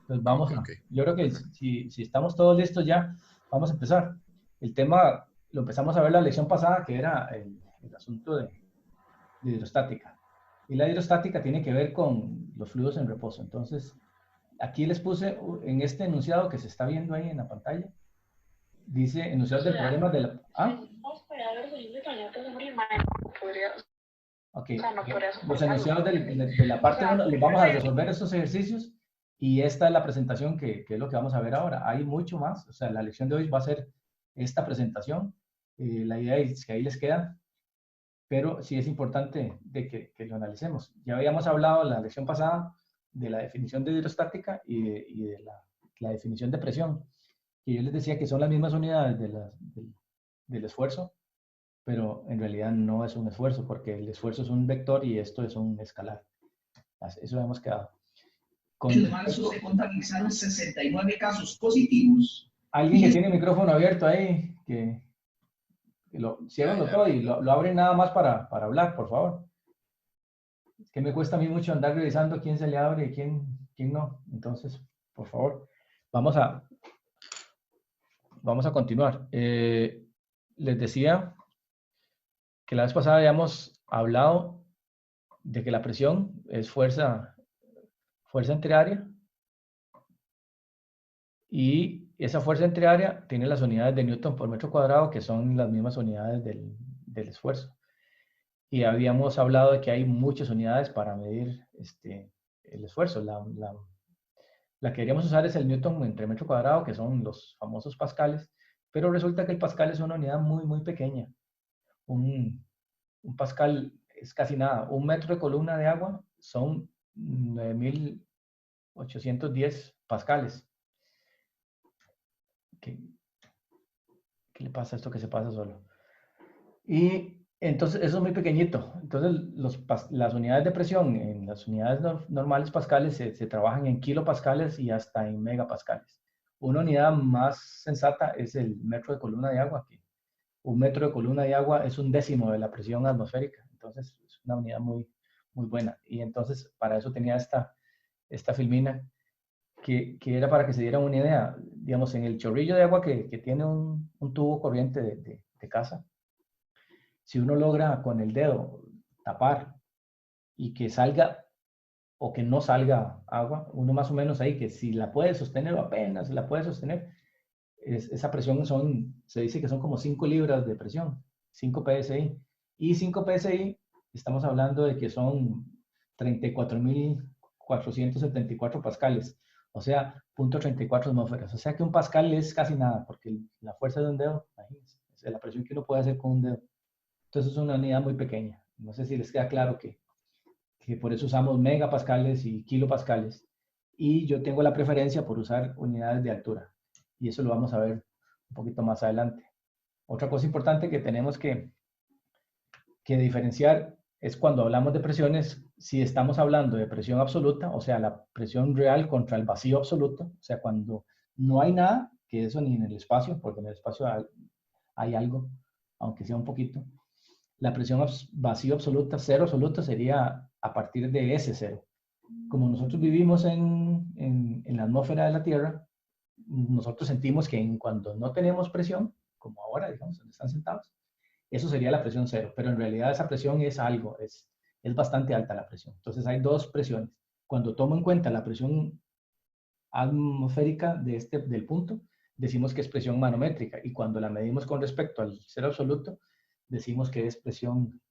Entonces Ok, ok. yo creo que si estamos todos listos ya, vamos a empezar. El tema lo empezamos a ver la lección pasada, que era el asunto de hidrostática. Y la hidrostática tiene que ver con los fluidos en reposo. Entonces, aquí les puse en este enunciado que se está viendo ahí en la pantalla, dice O enunciados del sea, problema de la... Ah, seguimos pegados en ese cañón que hacemos el podría, ok. o sea, no podría Los soportarlo. enunciados de la O parte sea, 1 los vamos a resolver estos ejercicios y esta es la presentación que es lo que vamos a ver ahora. Hay mucho más, o sea, la lección de hoy va a ser esta presentación. La idea es que ahí les queda, pero sí es importante de que lo analicemos. Ya habíamos hablado en la lección pasada de la definición de hidrostática y de la definición de presión, que yo les decía que son las mismas unidades del esfuerzo, pero en realidad no es un esfuerzo, porque el esfuerzo es un vector y esto es un escalar. Eso hemos quedado. En marzo se contabilizaron 69 casos positivos. Alguien que tiene el micrófono abierto ahí, ciérrenlo todo y lo abren nada más para hablar, por favor. Es que me cuesta a mí mucho andar revisando quién se le abre y quién no. Entonces, por favor, vamos a continuar. Les decía que la vez pasada habíamos hablado de que la presión es fuerza entre área y esa fuerza entre área tiene las unidades de Newton por metro cuadrado que son las mismas unidades del esfuerzo. Y habíamos hablado de que hay muchas unidades para medir el esfuerzo. La que queríamos usar es el Newton entre metro cuadrado, que son los famosos pascales, pero resulta que el pascal es una unidad muy, muy pequeña. Un pascal es casi nada. Un metro de columna de agua son 9.810 pascales. ¿Qué le pasa a esto que se pasa solo? Y entonces eso es muy pequeñito. Entonces las unidades de presión en las unidades normales pascales se trabajan en kilopascales y hasta en megapascales. Una unidad más sensata es el metro de columna de agua. Que un metro de columna de agua es un décimo de la presión atmosférica. Entonces es una unidad muy, muy buena. Y entonces para eso tenía esta filmina que era para que se dieran una idea. Digamos, en el chorrillo de agua que tiene un tubo corriente de casa, si uno logra con el dedo tapar y que salga o que no salga agua, uno más o menos ahí, que si la puede sostener o apenas la puede sostener, esa presión se dice que son como 5 libras de presión, 5 psi. Y 5 psi, estamos hablando de que son 34.474 pascales, o sea, 0.34 atmósferas. O sea que un pascal es casi nada, porque la fuerza de un dedo, imagínense, es la presión que uno puede hacer con un dedo. Entonces es una unidad muy pequeña. No sé si les queda claro que por eso usamos megapascales y kilopascales. Y yo tengo la preferencia por usar unidades de altura. Y eso lo vamos a ver un poquito más adelante. Otra cosa importante que tenemos que diferenciar es cuando hablamos de presiones, si estamos hablando de presión absoluta, o sea, la presión real contra el vacío absoluto, o sea, cuando no hay nada, que eso ni en el espacio, porque en el espacio hay algo, aunque sea un poquito. La presión vacío absoluta, cero absoluta, sería a partir de ese cero. Como nosotros vivimos en la atmósfera de la Tierra, nosotros sentimos que cuando no tenemos presión, como ahora, digamos, donde están sentados, eso sería la presión cero, pero en realidad esa presión es algo, es bastante alta la presión. Entonces hay dos presiones. Cuando tomo en cuenta la presión atmosférica del punto, decimos que es presión manométrica, y cuando la medimos con respecto al cero absoluto, decimos que es presión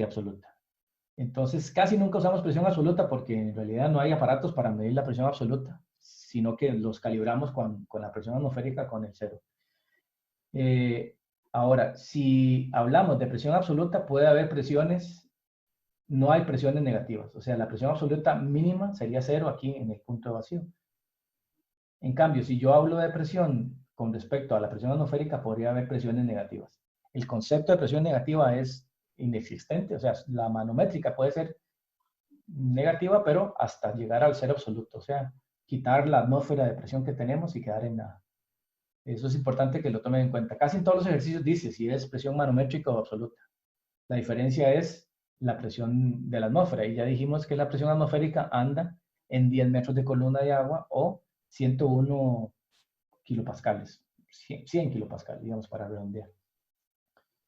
absoluta. Entonces, casi nunca usamos presión absoluta porque en realidad no hay aparatos para medir la presión absoluta, sino que los calibramos con la presión atmosférica con el cero. Ahora, si hablamos de presión absoluta, puede haber presiones, no hay presiones negativas. O sea, la presión absoluta mínima sería cero aquí en el punto de vacío. En cambio, si yo hablo de presión con respecto a la presión atmosférica, podría haber presiones negativas. El concepto de presión negativa es inexistente, o sea, la manométrica puede ser negativa, pero hasta llegar al cero absoluto, o sea, quitar la atmósfera de presión que tenemos y quedar en nada. Eso es importante que lo tomen en cuenta. Casi en todos los ejercicios dice si es presión manométrica o absoluta. La diferencia es la presión de la atmósfera, y ya dijimos que la presión atmosférica anda en 10 metros de columna de agua o 101 kilopascales, 100 kilopascales, digamos, para redondear.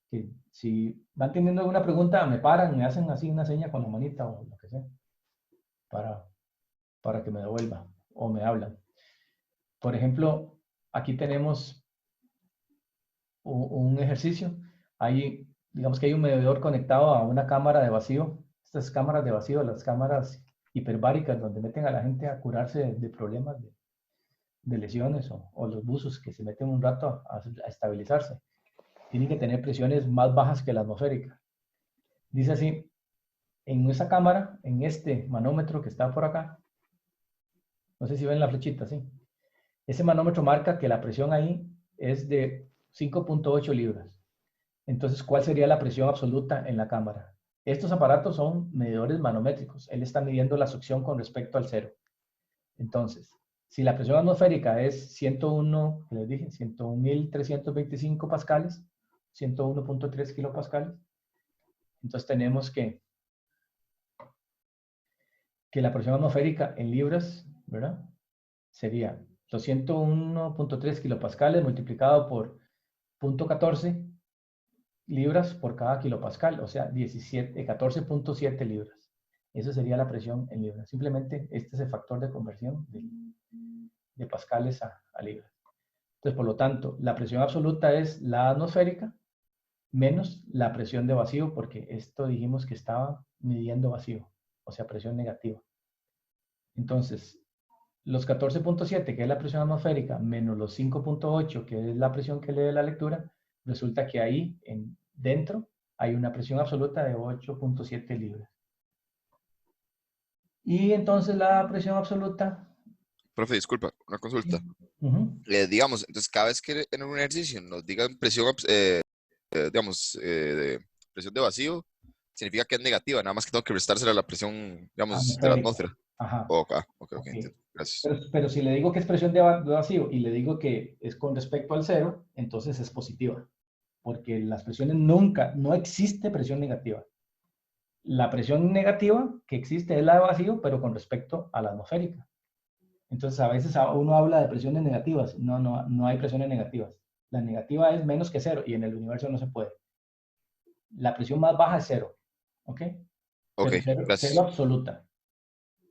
Que si van teniendo alguna pregunta, me paran, me hacen así una seña con la manita o lo que sea, para que me devuelva o me hablan. Por ejemplo, aquí tenemos un ejercicio. Hay, digamos que hay un medidor conectado a una cámara de vacío. Estas cámaras de vacío, las cámaras hiperbáricas, donde meten a la gente a curarse de problemas de lesiones o los buzos que se meten un rato a estabilizarse. Tienen que tener presiones más bajas que la atmosférica. Dice así, en esa cámara, en este manómetro que está por acá, no sé si ven la flechita, ¿sí? Ese manómetro marca que la presión ahí es de 5.8 libras. Entonces, ¿cuál sería la presión absoluta en la cámara? Estos aparatos son medidores manométricos. Él está midiendo la succión con respecto al cero. Entonces, si la presión atmosférica es 101, que les dije, 101.325 pascales, 101.3 kilopascales, entonces tenemos que la presión atmosférica en libras, ¿verdad? Sería los 101.3 kilopascales multiplicado por 0.14 libras por cada kilopascal, o sea, 14.7 libras. Esa sería la presión en libras. Simplemente este es el factor de conversión de pascales a libras. Entonces, por lo tanto, la presión absoluta es la atmosférica menos la presión de vacío, porque esto dijimos que estaba midiendo vacío, o sea, presión negativa. Entonces, los 14.7, que es la presión atmosférica, menos los 5.8, que es la presión que lee la lectura, resulta que ahí dentro hay una presión absoluta de 8.7 libras. Y entonces la presión absoluta... Profe, disculpa, una consulta. Uh-huh. Digamos, entonces cada vez que en un ejercicio nos digan presión, digamos, presión de vacío, significa que es negativa, nada más que tengo que restársela a la presión, digamos, de la atmósfera. Ajá. Okay, Okay. entiendo. Gracias. Pero si le digo que es presión de vacío y le digo que es con respecto al cero, entonces es positiva. Porque las presiones no existe presión negativa. La presión negativa que existe es la de vacío, pero con respecto a la atmosférica. Entonces a veces uno habla de presiones negativas. No hay presiones negativas. La negativa es menos que cero y en el universo no se puede. La presión más baja es cero. ¿Ok? Pero cero absoluta.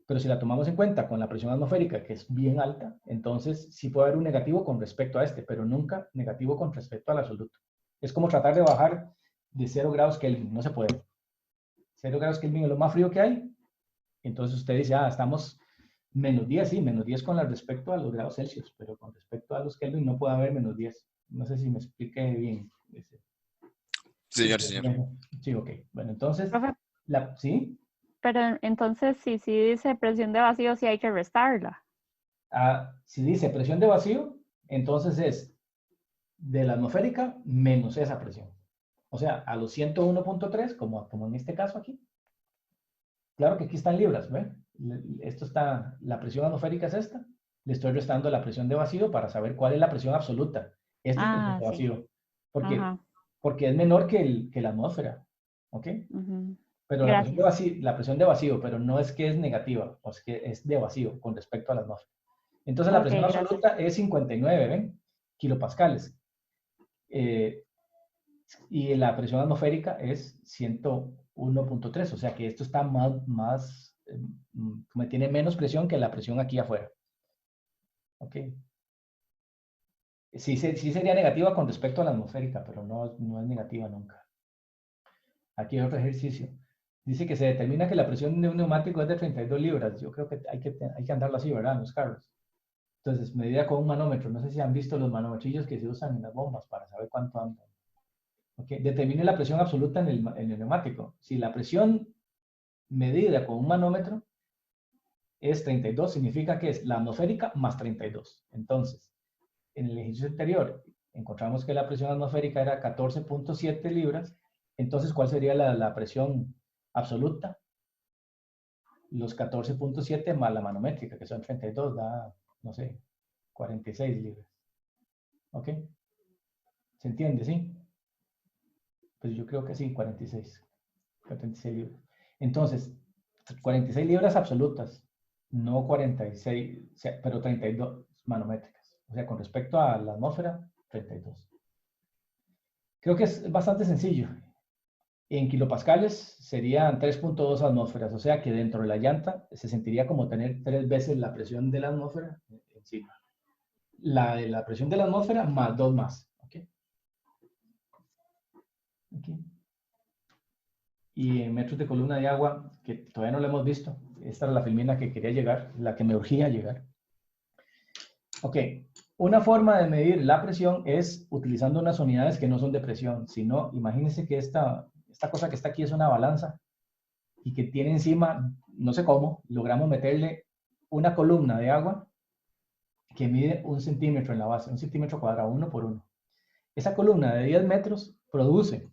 Pero si la tomamos en cuenta con la presión atmosférica, que es bien alta, entonces sí puede haber un negativo con respecto a este, pero nunca negativo con respecto al absoluto. Es como tratar de bajar de 0 grados Kelvin, no se puede. 0 grados Kelvin es lo más frío que hay. Entonces usted dice, estamos menos 10, sí, menos 10 con respecto a los grados Celsius, pero con respecto a los Kelvin no puede haber menos 10. No sé si me expliqué bien. Señor. Sí, ok. Bueno, entonces, Profe, ¿sí? pero entonces, si dice presión de vacío, sí hay que restarla. Si dice presión de vacío, entonces es de la atmosférica menos esa presión. O sea, a los 101.3, como en este caso aquí. Claro que aquí están libras, ¿ve? Esto está, la presión atmosférica es esta. Le estoy restando la presión de vacío para saber cuál es la presión absoluta. Esta es presión de vacío. Porque es menor que la atmósfera. ¿Ok? Pero la presión de vacío, pero no es que es negativa, o es que es de vacío con respecto a la atmósfera. Entonces la presión absoluta es 59, ¿ven? Kilopascales. Y la presión atmosférica es 101.3, o sea que esto está tiene menos presión que la presión aquí afuera. ¿Ok? Sí sería negativa con respecto a la atmosférica, pero no es negativa nunca. Aquí hay otro ejercicio. Dice que se determina que la presión de un neumático es de 32 libras. Yo creo que hay que andarlo así, ¿verdad? En los carros. Entonces, medida con un manómetro. No sé si han visto los manometrillos que se usan en las bombas para saber cuánto andan. Okay. Determine la presión absoluta en el neumático. Si la presión medida con un manómetro es 32, significa que es la atmosférica más 32. Entonces, en el ejercicio anterior, encontramos que la presión atmosférica era 14.7 libras. Entonces, ¿cuál sería la presión absoluta? Los 14.7 más la manométrica, que son 32, da, no sé, 46 libras. ¿Ok? ¿Se entiende, sí? Pues yo creo que sí, 46 libras. Entonces, 46 libras absolutas no 46, pero 32 manométricas. O sea, con respecto a la atmósfera, 32. Creo que es bastante sencillo. En kilopascales serían 3.2 atmósferas, o sea que dentro de la llanta se sentiría como tener 3 veces la presión de la atmósfera encima. La presión de la atmósfera más 2 más. ¿Okay? Aquí. Y en metros de columna de agua, que todavía no lo hemos visto. Esta era la filmina que quería llegar, la que me urgía llegar. Ok, una forma de medir la presión es utilizando unas unidades que no son de presión, sino, imagínense que esta cosa que está aquí es una balanza y que tiene encima, no sé cómo, logramos meterle una columna de agua que mide 1 centímetro en la base, 1 centímetro cuadrado, 1 por 1. Esa columna de 10 metros produce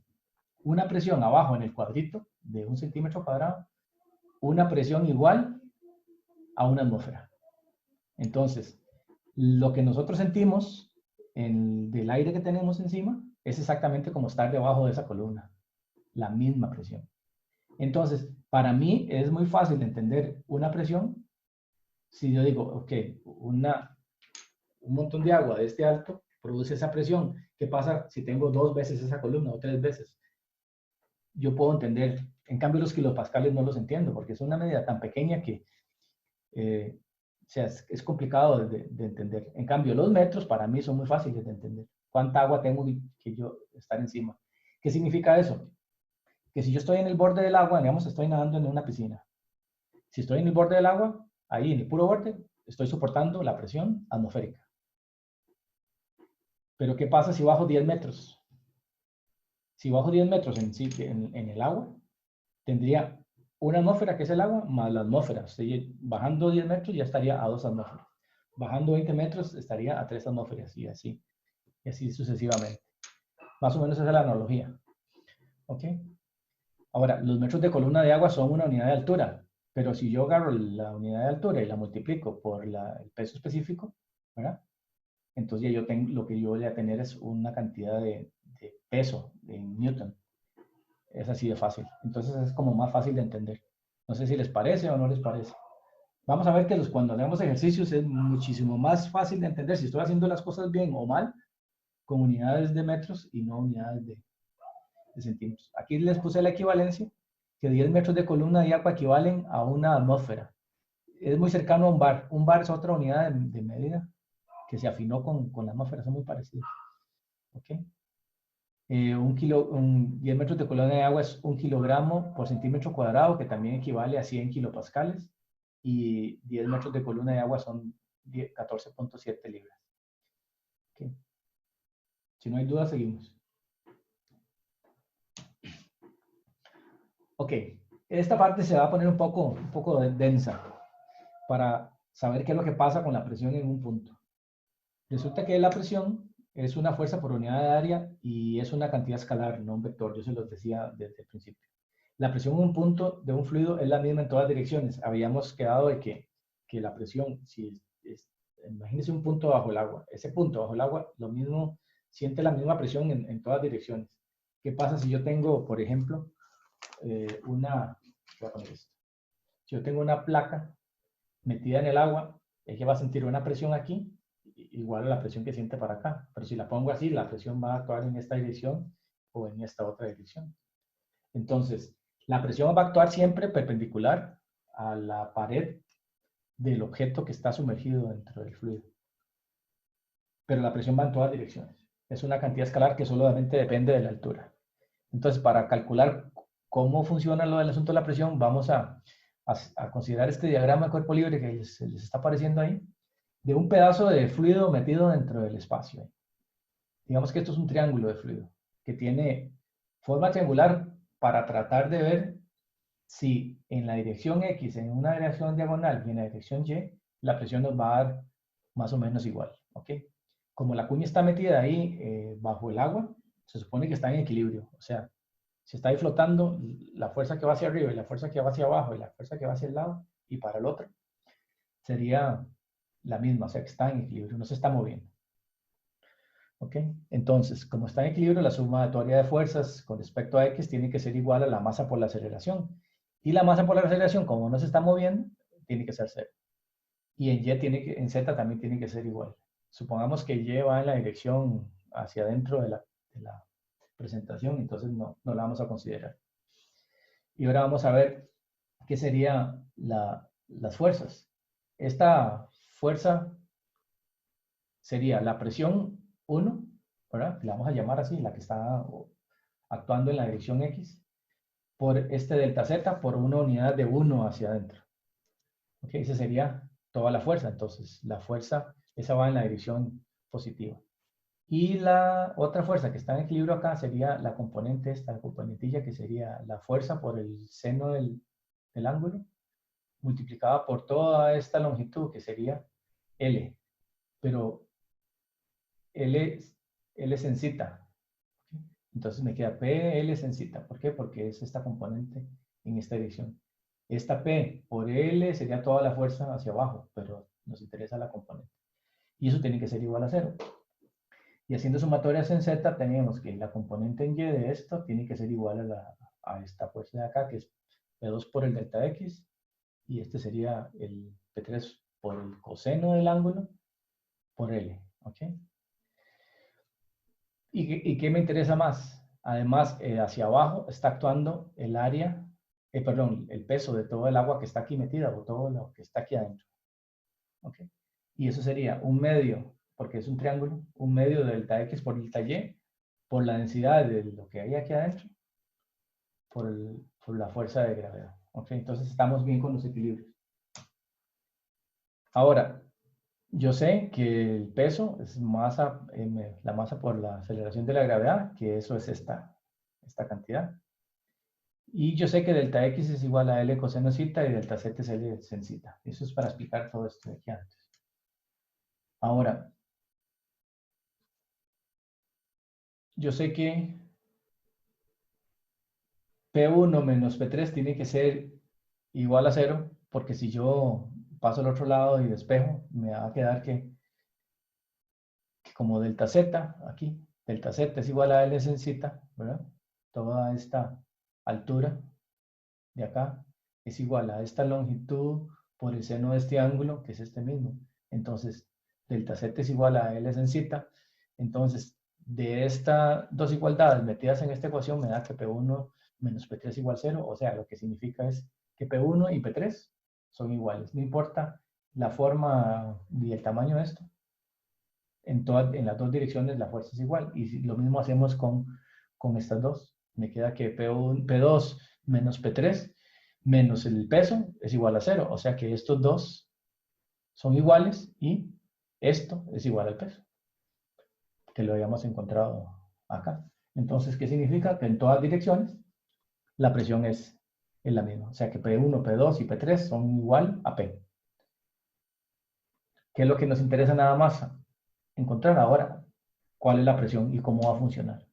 una presión abajo en el cuadrito de 1 centímetro cuadrado, una presión igual a una atmósfera. Entonces, lo que nosotros sentimos del aire que tenemos encima es exactamente como estar debajo de esa columna, la misma presión. Entonces, para mí es muy fácil de entender una presión si yo digo, ok, un montón de agua de este alto produce esa presión. ¿Qué pasa si tengo 2 veces esa columna o 3 veces? Yo puedo entender. En cambio, los kilopascales no los entiendo porque es una medida tan pequeña que o sea, es complicado de entender. En cambio, los metros para mí son muy fáciles de entender. ¿Cuánta agua tengo que yo estar encima? ¿Qué significa eso? Que si yo estoy en el borde del agua, digamos, estoy nadando en una piscina. Si estoy en el borde del agua, ahí en el puro borde, estoy soportando la presión atmosférica. Pero ¿qué pasa si bajo 10 metros? Si bajo 10 metros en el agua, tendría una atmósfera, que es el agua, más la atmósfera. Bajando 10 metros ya estaría a 2 atmósferas. Bajando 20 metros estaría a 3 atmósferas y así sucesivamente. Más o menos esa es la analogía. ¿Ok? Ahora, los metros de columna de agua son una unidad de altura, pero si yo agarro la unidad de altura y la multiplico por el peso específico, ¿verdad? Entonces ya yo tengo, lo que yo voy a tener es una cantidad de peso en Newton. Es así de fácil. Entonces es como más fácil de entender. No sé si les parece o no les parece. Vamos a ver que cuando hacemos ejercicios es muchísimo más fácil de entender si estoy haciendo las cosas bien o mal con unidades de metros y no unidades de centímetros. Aquí les puse la equivalencia, que 10 metros de columna de agua equivalen a una atmósfera. Es muy cercano a un bar. Un bar es otra unidad de medida que se afinó con la atmósfera, son muy parecidos. ¿Ok? 10 metros de columna de agua es 1 kilogramo por centímetro cuadrado, que también equivale a 100 kilopascales. Y 10 metros de columna de agua son 14.7 libras. ¿Okay? Si no hay duda, seguimos. Ok, esta parte se va a poner un poco densa para saber qué es lo que pasa con la presión en un punto. Resulta que la presión es una fuerza por unidad de área y es una cantidad escalar, no un vector. Yo se los decía desde el principio. La presión en un punto de un fluido es la misma en todas direcciones. Habíamos quedado de que la presión, imagínense un punto bajo el agua. Ese punto bajo el agua, lo mismo, siente la misma presión en todas direcciones. ¿Qué pasa si yo tengo, por ejemplo, voy a poner esto. Si yo tengo una placa metida en el agua, ella va a sentir una presión aquí, igual a la presión que siente para acá. Pero si la pongo así, la presión va a actuar en esta dirección o en esta otra dirección. Entonces, la presión va a actuar siempre perpendicular a la pared del objeto que está sumergido dentro del fluido. Pero la presión va en todas direcciones. Es una cantidad escalar que solamente depende de la altura. Entonces, para calcular cómo funciona lo del asunto de la presión, vamos a considerar este diagrama de cuerpo libre que les está apareciendo ahí, de un pedazo de fluido metido dentro del espacio. Digamos que esto es un triángulo de fluido que tiene forma triangular para tratar de ver si en la dirección X, en una dirección diagonal y en la dirección Y, la presión nos va a dar más o menos igual. ¿Ok? Como la cuña está metida ahí bajo el agua, se supone que está en equilibrio. O sea, si está ahí flotando, la fuerza que va hacia arriba y la fuerza que va hacia abajo y la fuerza que va hacia el lado y para el otro sería la misma, o sea que está en equilibrio, no se está moviendo. ¿Ok? Entonces, como está en equilibrio, la sumatoria de fuerzas con respecto a X tiene que ser igual a la masa por la aceleración. Y la masa por la aceleración, como no se está moviendo, tiene que ser 0. Y en Z también tiene que ser igual. Supongamos que Y va en la dirección hacia adentro de la presentación, entonces no la vamos a considerar. Y ahora vamos a ver qué serían las fuerzas. Esta fuerza sería la presión 1, ¿verdad? La vamos a llamar así, la que está actuando en la dirección X, por este delta Z por una unidad de 1 hacia adentro. ¿Ok? Esa sería toda la fuerza. Entonces, la fuerza, esa va en la dirección positiva. Y la otra fuerza que está en equilibrio acá sería la componente esta, la componentilla, que sería la fuerza por el seno del ángulo, multiplicada por toda esta longitud, que sería L. Pero L es en zeta. Entonces me queda PL es en zeta. ¿Por qué? Porque es esta componente en esta dirección. Esta P por L sería toda la fuerza hacia abajo, pero nos interesa la componente. Y eso tiene que ser igual a 0. Y haciendo sumatorias en Z, tenemos que la componente en Y de esto tiene que ser igual a esta fuerza de acá, que es P2 por el delta X, y este sería el P3 por el coseno del ángulo por L. ¿Ok? ¿Y qué me interesa más? Además, hacia abajo está actuando el área, perdón, el peso de todo el agua que está aquí metida o todo lo que está aquí adentro. ¿Ok? Y eso sería un medio, porque es un triángulo, un medio de delta X por delta Y, por la densidad de lo que hay aquí adentro, por la fuerza de gravedad. ¿Ok? Entonces estamos bien con los equilibrios. Ahora, yo sé que el peso es masa, la masa por la aceleración de la gravedad, que eso es esta cantidad. Y yo sé que delta X es igual a L coseno zeta y delta Z es L sin zeta. Eso es para explicar todo esto de aquí antes. Ahora, yo sé que P1 menos P3 tiene que ser igual a 0, porque si yo paso al otro lado y despejo, me va a quedar que como delta Z, aquí, delta Z es igual a L sin zeta, ¿verdad? Toda esta altura de acá es igual a esta longitud por el seno de este ángulo, que es este mismo. Entonces, delta Z es igual a L sin zeta. Entonces, de estas dos igualdades metidas en esta ecuación me da que P1 menos P3 igual 0. O sea, lo que significa es que P1 y P3 son iguales. No importa la forma y el tamaño de esto. En las dos direcciones la fuerza es igual. Y lo mismo hacemos con estas dos. Me queda que P2 menos P3 menos el peso es igual a 0. O sea que estos dos son iguales y esto es igual al peso, que lo habíamos encontrado acá. Entonces, ¿qué significa? Que en todas direcciones la presión es la misma. O sea que P1, P2 y P3 son igual a P. ¿Qué es lo que nos interesa nada más encontrar ahora? ¿Cuál es la presión y cómo va a funcionar?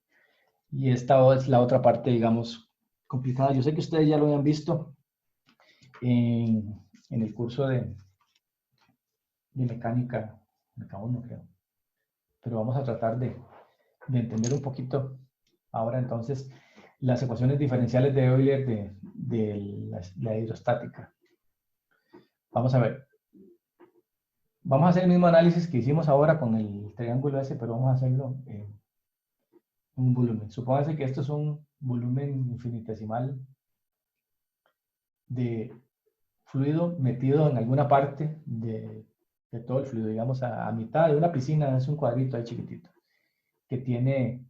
Y esta es la otra parte, digamos, complicada. Yo sé que ustedes ya lo habían visto en el curso de mecánica 1, creo. Pero vamos a tratar de entender un poquito ahora entonces las ecuaciones diferenciales de Euler de la hidrostática. Vamos a ver. Vamos a hacer el mismo análisis que hicimos ahora con el triángulo ese, pero vamos a hacerlo en un volumen. Supóngase que esto es un volumen infinitesimal de fluido metido en alguna parte de todo el fluido, digamos a mitad de una piscina, es un cuadrito ahí chiquitito, que tiene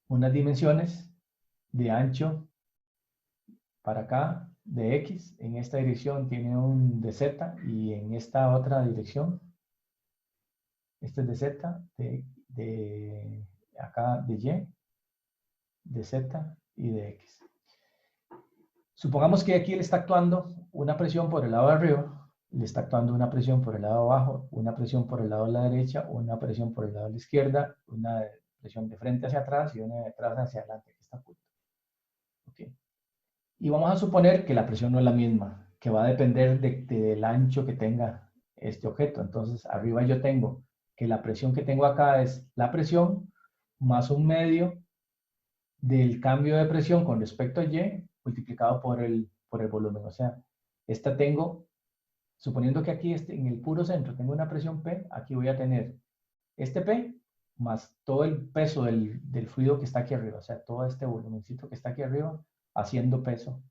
unas dimensiones de ancho para acá, de X, en esta dirección tiene un de Z y en esta otra dirección, este es de Z, de acá de Y, de Z y de X. Supongamos que aquí le está actuando una presión por el lado de arriba, le está actuando una presión por el lado de abajo, una presión por el lado de la derecha, una presión por el lado de la izquierda, una presión de frente hacia atrás y una de atrás hacia adelante que está oculta. Okay. Y vamos a suponer que la presión no es la misma, que va a depender del ancho que tenga este objeto. Entonces, arriba yo tengo que la presión que tengo acá es la presión más un medio del cambio de presión con respecto a Y multiplicado por el volumen. O sea, esta tengo suponiendo que aquí en el puro centro tengo una presión P, aquí voy a tener este P más todo el peso del fluido que está aquí arriba, o sea, todo este volumencito que está aquí arriba haciendo peso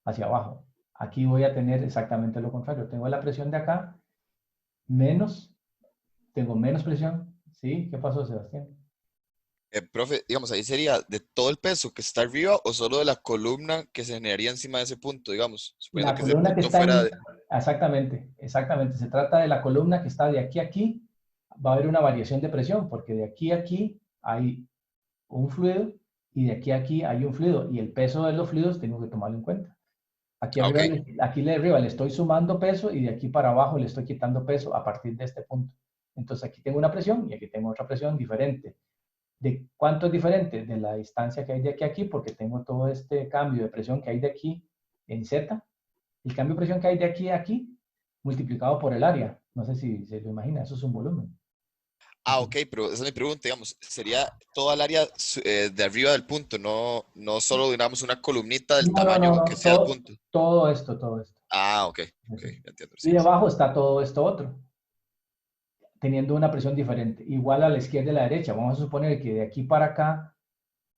hacia abajo. Aquí voy a tener exactamente lo contrario. Tengo la presión de acá menos, tengo menos presión. ¿Sí? ¿Qué pasó, Sebastián? Profe, digamos, ahí sería de todo el peso que está arriba o solo de la columna que se generaría encima de ese punto, digamos, suponiendo La que ese columna que punto está fuera en... de... Exactamente, exactamente. Se trata de la columna que está de aquí a aquí. Va a haber una variación de presión porque de aquí a aquí hay un fluido y de aquí a aquí hay un fluido. Y el peso de los fluidos tengo que tomarlo en cuenta. Aquí Ah, ok, arriba, aquí de arriba le estoy sumando peso y de aquí para abajo le estoy quitando peso a partir de este punto. Entonces aquí tengo una presión y aquí tengo otra presión diferente. ¿De cuánto es diferente? De la distancia que hay de aquí a aquí, porque tengo todo este cambio de presión que hay de aquí en Z. El cambio de presión que hay de aquí a aquí multiplicado por el área. No sé si se lo imagina, eso es un volumen. ok, pero esa es mi pregunta, digamos, sería toda el área de arriba del punto, no solo, digamos, una columnita del No, no, no, tamaño que no. sea el Todo, punto. todo esto, todo esto. Ah, ok, Eso. ya entiendo, Y sí, sí. debajo está todo esto otro, teniendo una presión diferente, igual a la izquierda y a la derecha. Vamos a suponer que de aquí para acá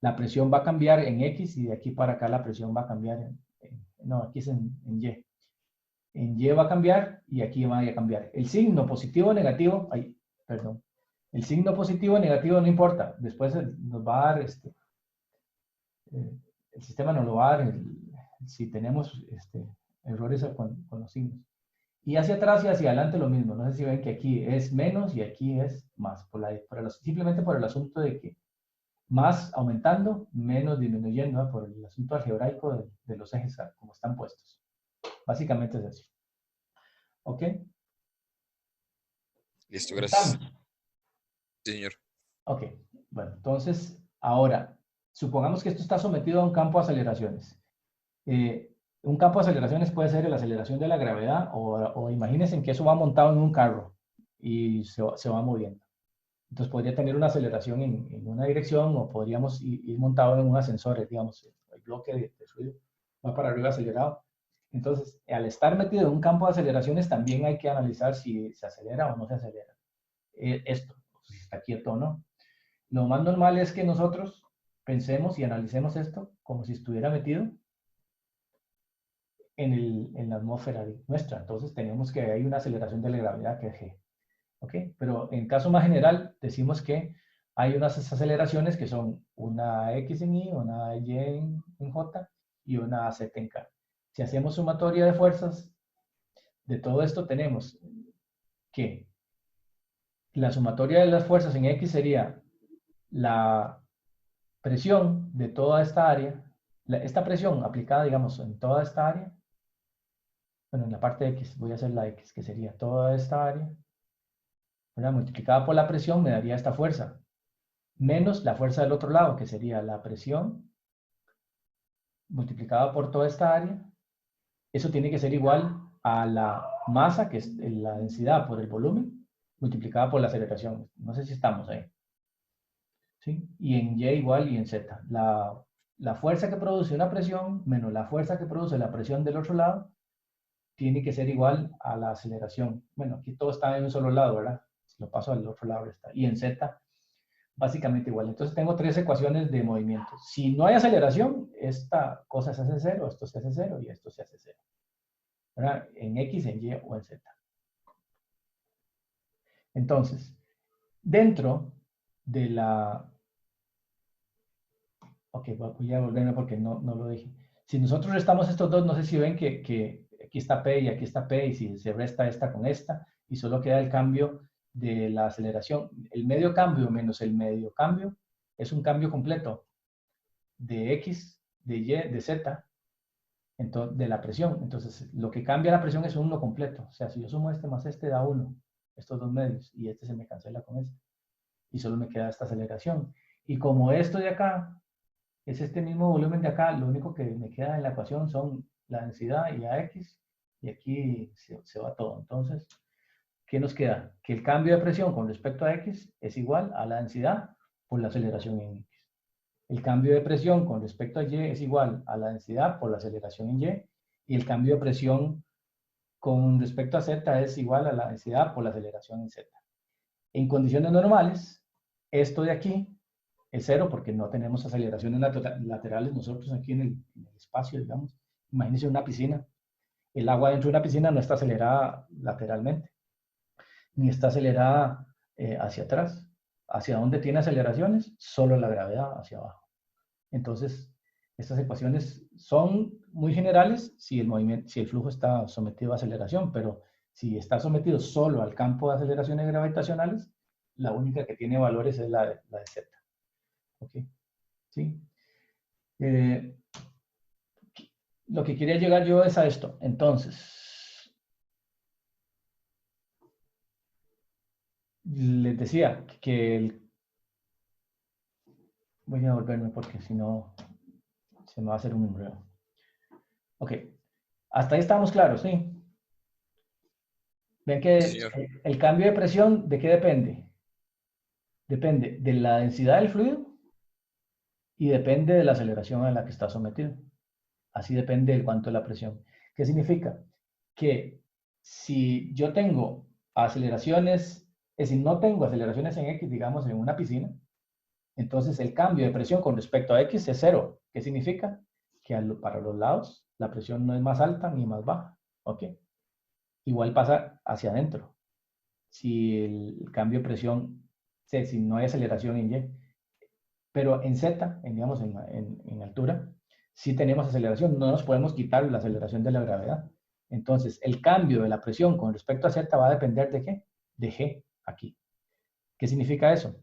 la presión va a cambiar en X y de aquí para acá la presión va a cambiar no, aquí es en Y. En Y va a cambiar y aquí va a cambiar. El signo positivo o negativo, ay, perdón, el signo positivo o negativo no importa, después nos va a dar, el sistema nos lo va a dar si tenemos errores con los signos. Y hacia atrás y hacia adelante lo mismo. No sé si ven que aquí es menos y aquí es más. Simplemente por el asunto de que más aumentando, menos disminuyendo, ¿no? Por el asunto algebraico de los ejes como están puestos. Básicamente es eso. ¿Ok? Listo, ¿Estamos? gracias. Sí, señor. Ok. Bueno, entonces, ahora, supongamos que esto está sometido a un campo de aceleraciones. Un campo de aceleraciones puede ser la aceleración de la gravedad o imagínense que eso va montado en un carro y se va moviendo. Entonces podría tener una aceleración en una dirección o podríamos ir montado en un ascensor, digamos, el bloque de fluido va para arriba acelerado. Entonces, al estar metido en un campo de aceleraciones, también hay que analizar si se acelera o no se acelera. Esto, si está quieto o no. Lo más normal es que nosotros pensemos y analicemos esto como si estuviera metido en la atmósfera nuestra. Entonces tenemos que hay una aceleración de la gravedad que es G. ¿Ok? Pero en caso más general, decimos que hay unas aceleraciones que son una X en Y, una Y en J y una Z en K. Si hacemos sumatoria de fuerzas, de todo esto tenemos que la sumatoria de las fuerzas en X sería la presión de toda esta área, esta presión aplicada, digamos, en toda esta área, bueno, en la parte de X, voy a hacer la X, que sería toda esta área, ¿verdad? Multiplicada por la presión me daría esta fuerza, menos la fuerza del otro lado, que sería la presión multiplicada por toda esta área. Eso tiene que ser igual a la masa, que es la densidad por el volumen, multiplicada por la aceleración. No sé si estamos ahí. ¿Sí? Y en Y igual y en Z. La fuerza que produce una presión menos la fuerza que produce la presión del otro lado tiene que ser igual a la aceleración. Bueno, aquí todo está en un solo lado, ¿verdad? Si lo paso al otro lado está. Y en Z, básicamente igual. Entonces tengo tres ecuaciones de movimiento. Si no hay aceleración, esta cosa se hace cero, esto se hace cero y esto se hace cero. ¿Verdad? En X, en Y o en Z. Entonces, dentro de la... Ok, voy a volverme porque no lo dije. Si nosotros restamos estos dos, no sé si ven que aquí está P y aquí está P, y si se resta esta con esta, y solo queda el cambio de la aceleración. El medio cambio menos el medio cambio es un cambio completo de X, de Y, de Z, entonces, de la presión. Entonces, lo que cambia la presión es uno completo. O sea, si yo sumo este más este, da uno, estos dos medios, y este se me cancela con este. Y solo me queda esta aceleración. Y como esto de acá es este mismo volumen de acá, lo único que me queda en la ecuación son la densidad y AX, y aquí se va todo. Entonces, ¿qué nos queda? Que el cambio de presión con respecto a X es igual a la densidad por la aceleración en X. El cambio de presión con respecto a Y es igual a la densidad por la aceleración en Y, y el cambio de presión con respecto a Z es igual a la densidad por la aceleración en Z. En condiciones normales, esto de aquí es cero porque no tenemos aceleraciones laterales nosotros aquí en el espacio, digamos. Imagínense una piscina. El agua dentro de una piscina no está acelerada lateralmente, ni está acelerada hacia atrás. ¿Hacia dónde tiene aceleraciones? Solo la gravedad, hacia abajo. Entonces, estas ecuaciones son muy generales si el flujo está sometido a aceleración, pero si está sometido solo al campo de aceleraciones gravitacionales, la única que tiene valores es la de Z. ¿Ok? ¿Sí? Lo que quería llegar yo es a esto. Entonces, les decía que voy a volverme porque si no se me va a hacer un enredo. Ok. Hasta ahí estamos claros, ¿sí? Ven que Sí, señor. el cambio de presión, ¿de qué depende? Depende de la densidad del fluido y depende de la aceleración a la que está sometido. Así depende de cuánto es la presión. ¿Qué significa? Que si yo tengo aceleraciones, es decir, no tengo aceleraciones en X, digamos, en una piscina, entonces el cambio de presión con respecto a X es cero. ¿Qué significa? Que para los lados la presión no es más alta ni más baja. ¿Ok? Igual pasa hacia adentro. Si el cambio de presión, si no hay aceleración en Y, pero en Z, digamos, en altura, sí tenemos aceleración, no nos podemos quitar la aceleración de la gravedad. Entonces, el cambio de la presión con respecto a Z va a depender de qué? De G, aquí. ¿Qué significa eso?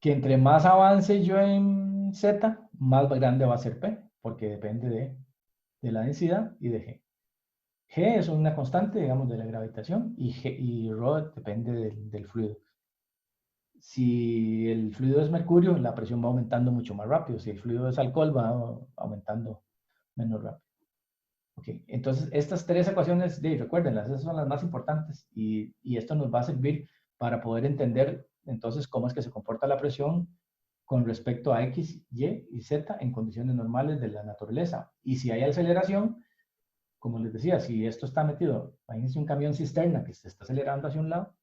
Que entre más avance yo en Z, más grande va a ser P, porque depende de la densidad y de G. G es una constante, digamos, de la gravitación y ρ depende del fluido. Si el fluido es mercurio, la presión va aumentando mucho más rápido. Si el fluido es alcohol, va aumentando menos rápido. Okay. Entonces, estas tres ecuaciones, recuérdenlas, esas son las más importantes y esto nos va a servir para poder entender entonces cómo es que se comporta la presión con respecto a X, Y y Z en condiciones normales de la naturaleza. Y si hay aceleración, como les decía, si esto está metido, imagínense un camión cisterna que se está acelerando hacia un lado,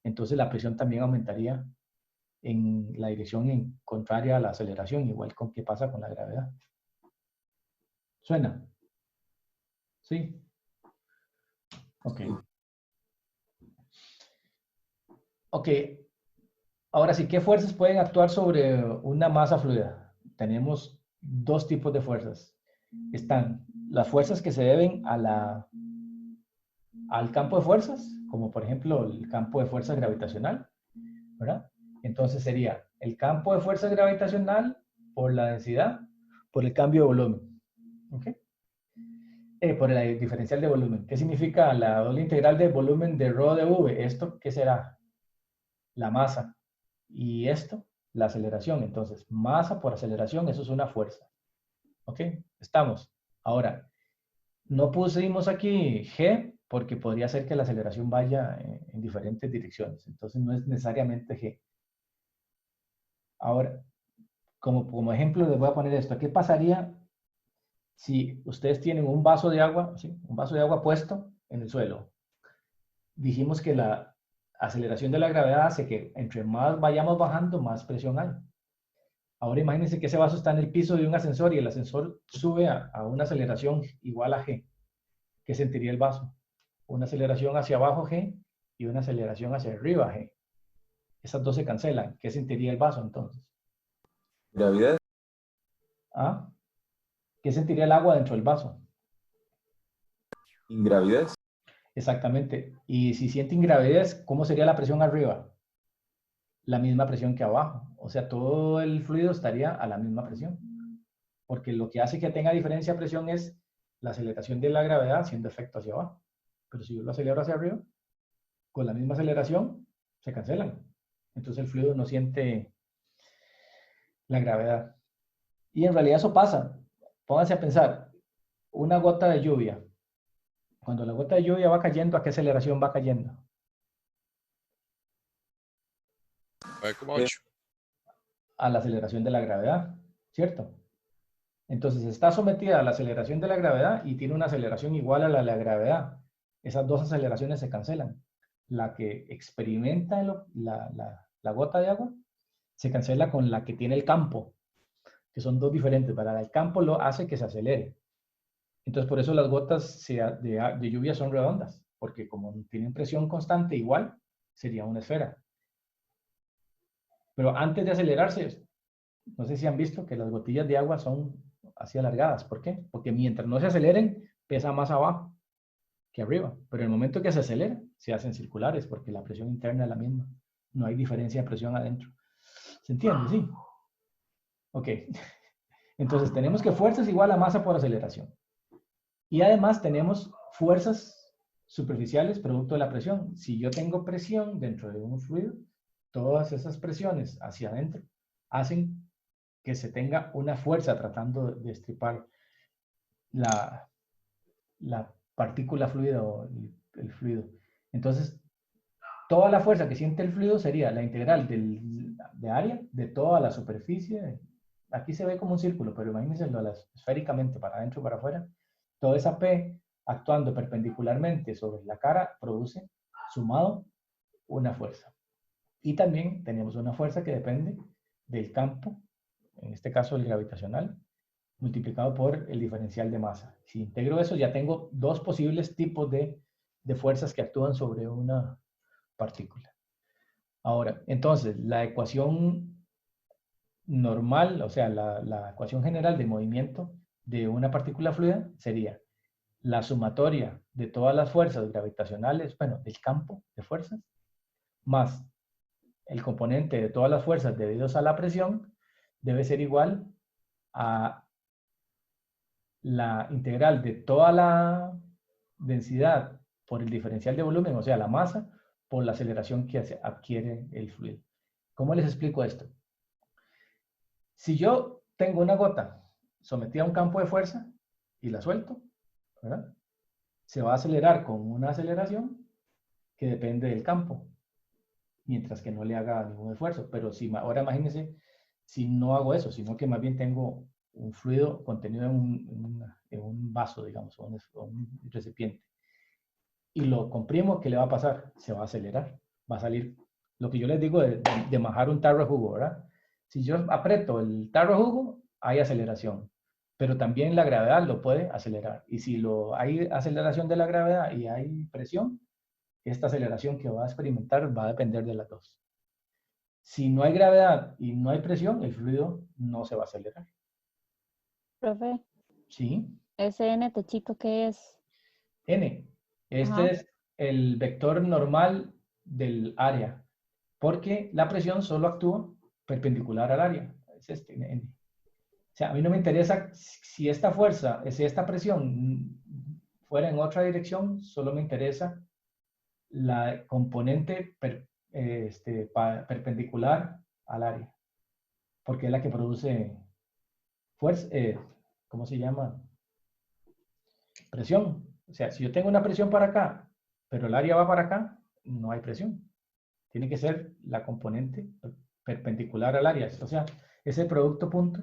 entonces la presión también aumentaría en la dirección contraria a la aceleración, igual con qué pasa con la gravedad. ¿Suena? ¿Sí? Ok. Ok. Ahora sí, ¿qué fuerzas pueden actuar sobre una masa fluida? Tenemos dos tipos de fuerzas. Están las fuerzas que se deben al campo de fuerzas, como por ejemplo el campo de fuerza gravitacional, ¿verdad? Entonces sería el campo de fuerza gravitacional por la densidad, por el cambio de volumen. ¿Ok? Por el diferencial de volumen. ¿Qué significa la doble integral de volumen de ρ de v? ¿Esto qué será? La masa. Y esto, la aceleración. Entonces, masa por aceleración, eso es una fuerza. ¿Ok? Estamos. Ahora, no pusimos aquí g porque podría ser que la aceleración vaya en diferentes direcciones. Entonces, no es necesariamente g. Ahora, como ejemplo, les voy a poner esto. ¿Qué pasaría si ustedes tienen un vaso de agua, ¿sí? Un vaso de agua puesto en el suelo? Dijimos que la aceleración de la gravedad hace que entre más vayamos bajando, más presión hay. Ahora imagínense que ese vaso está en el piso de un ascensor y el ascensor sube a una aceleración igual a g. ¿Qué sentiría el vaso? Una aceleración hacia abajo g y una aceleración hacia arriba g. Esas dos se cancelan. ¿Qué sentiría el vaso entonces? Gravidad, ¿Ah? ¿Qué sentiría el agua dentro del vaso? ingravidez, Exactamente. Y si siente ingravidez, ¿cómo sería la presión arriba? La misma presión que abajo. O sea, todo el fluido estaría a la misma presión. Porque lo que hace que tenga diferencia de presión es la aceleración de la gravedad haciendo efecto hacia abajo. Pero si yo lo acelero hacia arriba, con la misma aceleración, se cancelan. Entonces el fluido no siente la gravedad. Y en realidad eso pasa. Pónganse a pensar, una gota de lluvia. Cuando la gota de lluvia va cayendo, ¿a qué aceleración va cayendo? 9,8. A la aceleración de la gravedad, ¿cierto? Entonces está sometida a la aceleración de la gravedad y tiene una aceleración igual a la gravedad. Esas dos aceleraciones se cancelan. La que experimenta la gota de agua se cancela con la que tiene el campo, que son dos diferentes. Para el campo lo hace que se acelere. Entonces por eso las gotas de lluvia son redondas, porque como tienen presión constante igual, sería una esfera. Pero antes de acelerarse, no sé si han visto que las gotillas de agua son así alargadas. ¿Por qué? Porque mientras no se aceleren, pesa más abajo que arriba. Pero en el momento que se acelera, se hacen circulares porque la presión interna es la misma. No hay diferencia de presión adentro. ¿Se entiende? Sí. Ok. Entonces tenemos que fuerza es igual a masa por aceleración. Y además tenemos fuerzas superficiales producto de la presión. Si yo tengo presión dentro de un fluido, todas esas presiones hacia adentro hacen que se tenga una fuerza tratando de estripar la partícula fluida o el fluido. Entonces, toda la fuerza que siente el fluido sería la integral de área de toda la superficie. Aquí se ve como un círculo, pero imagínense esféricamente para adentro y para afuera. Toda esa P actuando perpendicularmente sobre la cara produce, sumado, una fuerza. Y también tenemos una fuerza que depende del campo, en este caso el gravitacional, multiplicado por el diferencial de masa. Si integro eso, ya tengo dos posibles tipos de fuerzas que actúan sobre una partícula. Ahora, entonces, la ecuación normal, o sea, la ecuación general de movimiento de una partícula fluida sería la sumatoria de todas las fuerzas gravitacionales, bueno, del campo de fuerzas, más el componente de todas las fuerzas debidas a la presión, debe ser igual a la integral de toda la densidad por el diferencial de volumen, o sea, la masa, por la aceleración que adquiere el fluido. ¿Cómo les explico esto? Si yo tengo una gota sometida a un campo de fuerza y la suelto, ¿verdad? Se va a acelerar con una aceleración que depende del campo, mientras que no le haga ningún esfuerzo. Pero si ahora imagínense si no hago eso, sino que más bien tengo un fluido contenido en un vaso, digamos, o un recipiente, y lo comprimo, ¿qué le va a pasar? Se va a acelerar, va a salir lo que yo les digo de majar un tarro de jugo, ¿verdad? Si yo aprieto el tarro de jugo, hay aceleración, pero también la gravedad lo puede acelerar. Y si hay aceleración de la gravedad y hay presión, esta aceleración que va a experimentar va a depender de las dos. Si no hay gravedad y no hay presión, el fluido no se va a acelerar. Profe, ¿Sí? ese n techito, ¿qué es? N. Este es el vector normal del área, porque la presión solo actúa perpendicular al área. Es este, N. O sea, a mí no me interesa si esta fuerza, si esta presión fuera en otra dirección, solo me interesa la componente perpendicular al área, porque es la que produce fuerza, ¿cómo se llama? Presión. O sea, si yo tengo una presión para acá, pero el área va para acá, no hay presión. Tiene que ser la componente perpendicular al área. O sea, es el producto punto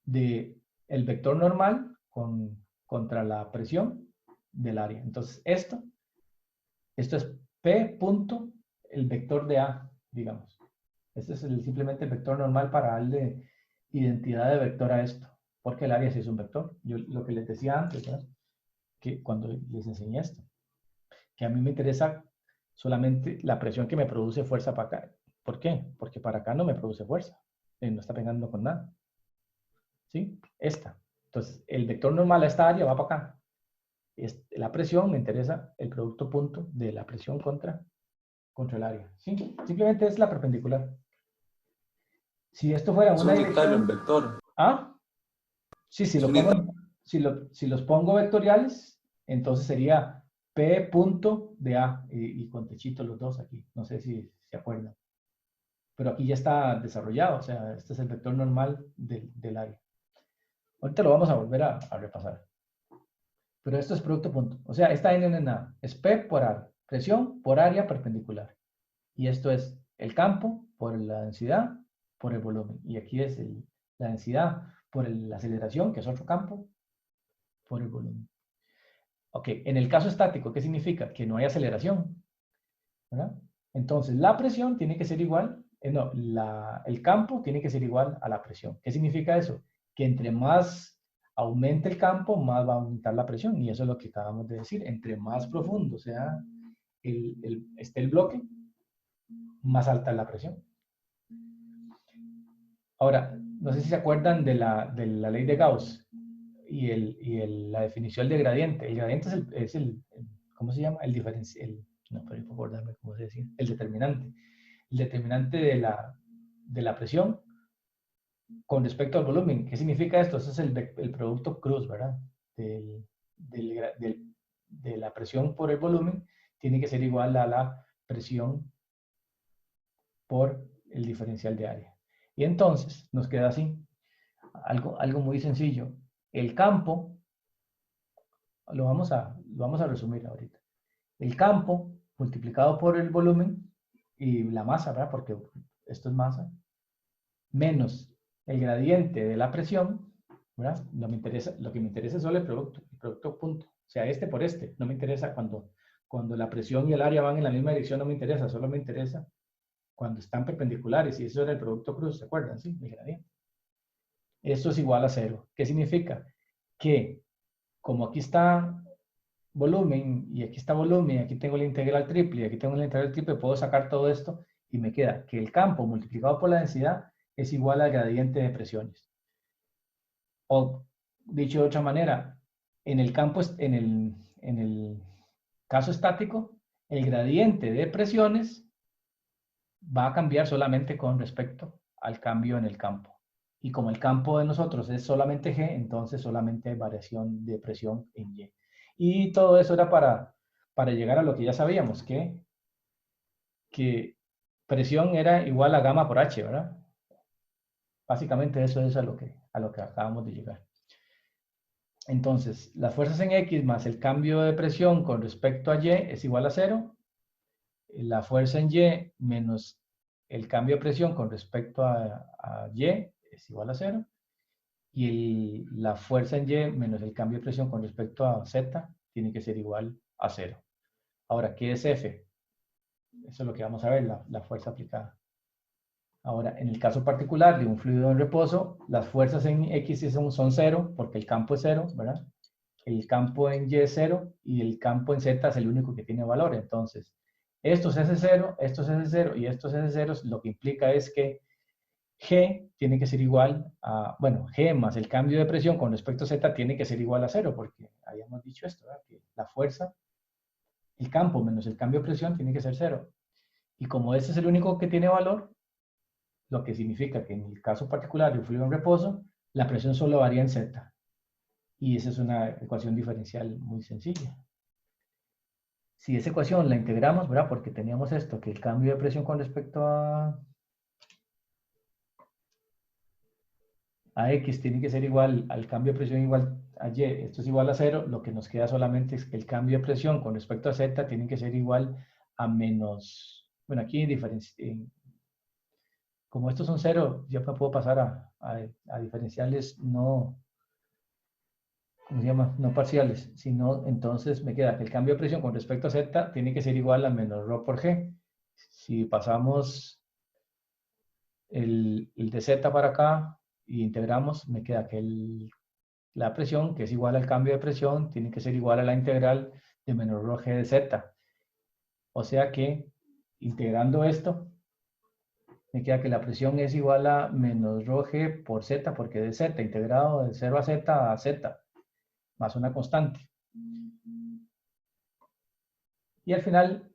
de el vector normal contra la presión del área. Entonces, esto es P punto el vector de A, digamos. Este es simplemente el vector normal para darle identidad de vector a esto, porque el área sí es un vector. Yo lo que les decía antes, ¿verdad? Que cuando les enseñé esto, que a mí me interesa solamente la presión que me produce fuerza para acá. ¿Por qué? Porque para acá no me produce fuerza, no está pegando con nada. ¿Sí? Esta. Entonces, el vector normal a esta área va para acá. La presión me interesa el producto punto de la presión contra el área. ¿Sí? Simplemente es la perpendicular. Si esto fuera una dirección... en vector. ¿Ah? Sí, si los pongo vectoriales, entonces sería P punto de A y con techito los dos aquí. No sé si se acuerdan. Pero aquí ya está desarrollado, o sea, este es el vector normal del área. Ahorita lo vamos a volver a repasar. Pero esto es producto punto. O sea, esta N no es nada. Es P por área. Presión por área perpendicular. Y esto es el campo por la densidad por el volumen. Y aquí es la densidad por la aceleración, que es otro campo, por el volumen. Ok, en el caso estático, ¿qué significa? Que no hay aceleración, ¿verdad? Entonces, la presión tiene que ser igual, no, el campo tiene que ser igual a la presión. ¿Qué significa eso? Que entre más aumente el campo, más va a aumentar la presión. Y eso es lo que acabamos de decir. Entre más profundo sea esté el bloque, más alta es la presión. Ahora, no sé si se acuerdan de la ley de Gauss y la definición de gradiente. El gradiente es ¿cómo se llama? El diferencial. No, pero por acordarme cómo se decía. El determinante. El determinante de la presión con respecto al volumen. ¿Qué significa esto? Ese es el producto cruz, ¿verdad? De la presión por el volumen tiene que ser igual a la presión por el diferencial de área. Y entonces nos queda así, algo muy sencillo. El campo, lo vamos a resumir ahorita. El campo multiplicado por el volumen y la masa, ¿verdad? Porque esto es masa, menos el gradiente de la presión, ¿verdad? No me interesa, lo que me interesa es solo el producto punto. O sea, este por este. No me interesa cuando la presión y el área van en la misma dirección, no me interesa, solo me interesa cuando están perpendiculares, y eso era el producto cruz, ¿se acuerdan? Sí, el gradiente. Esto es igual a 0. ¿Qué significa? Que como aquí está volumen, y aquí está volumen, y aquí tengo la integral triple, y aquí tengo la integral triple, puedo sacar todo esto, y me queda que el campo multiplicado por la densidad es igual al gradiente de presiones. O, dicho de otra manera, en el caso estático, el gradiente de presiones va a cambiar solamente con respecto al cambio en el campo. Y como el campo de nosotros es solamente G, entonces solamente hay variación de presión en Y. Y todo eso era para llegar a lo que ya sabíamos, que presión era igual a gamma por H, ¿verdad? Básicamente eso es a lo que acabamos de llegar. Entonces, las fuerzas en X más el cambio de presión con respecto a Y es igual a 0. La fuerza en Y menos el cambio de presión con respecto a Y es igual a 0. Y la fuerza en Y menos el cambio de presión con respecto a Z tiene que ser igual a 0. Ahora, ¿qué es F? Eso es lo que vamos a ver, la fuerza aplicada. Ahora, en el caso particular de un fluido en reposo, las fuerzas en X son 0, porque el campo es 0, ¿verdad? El campo en Y es 0, y el campo en Z es el único que tiene valor. Entonces, esto es S0, esto es S0, y esto es S0, lo que implica es que G tiene que ser igual a, bueno, G más el cambio de presión con respecto a Z tiene que ser igual a 0, porque habíamos dicho esto, ¿verdad? Que la fuerza, el campo menos el cambio de presión tiene que ser 0. Y como este es el único que tiene valor, lo que significa que en el caso particular de un fluido en reposo, la presión solo varía en Z. Y esa es una ecuación diferencial muy sencilla. Si esa ecuación la integramos, ¿verdad? Porque teníamos esto, que el cambio de presión con respecto a X tiene que ser igual al cambio de presión igual a Y, esto es igual a 0, lo que nos queda solamente es que el cambio de presión con respecto a Z tiene que ser igual a menos, bueno, aquí como estos son 0, yo me puedo pasar a diferenciales no, ¿cómo se llama? No parciales, sino entonces me queda que el cambio de presión con respecto a Z tiene que ser igual a menos ρ por G. Si pasamos el de Z para acá y integramos, me queda que la presión, que es igual al cambio de presión, tiene que ser igual a la integral de menos ρg de Z. O sea que, integrando esto, me queda que la presión es igual a menos ρg por Z, porque de Z, integrado de 0 a Z, más una constante. Y al final,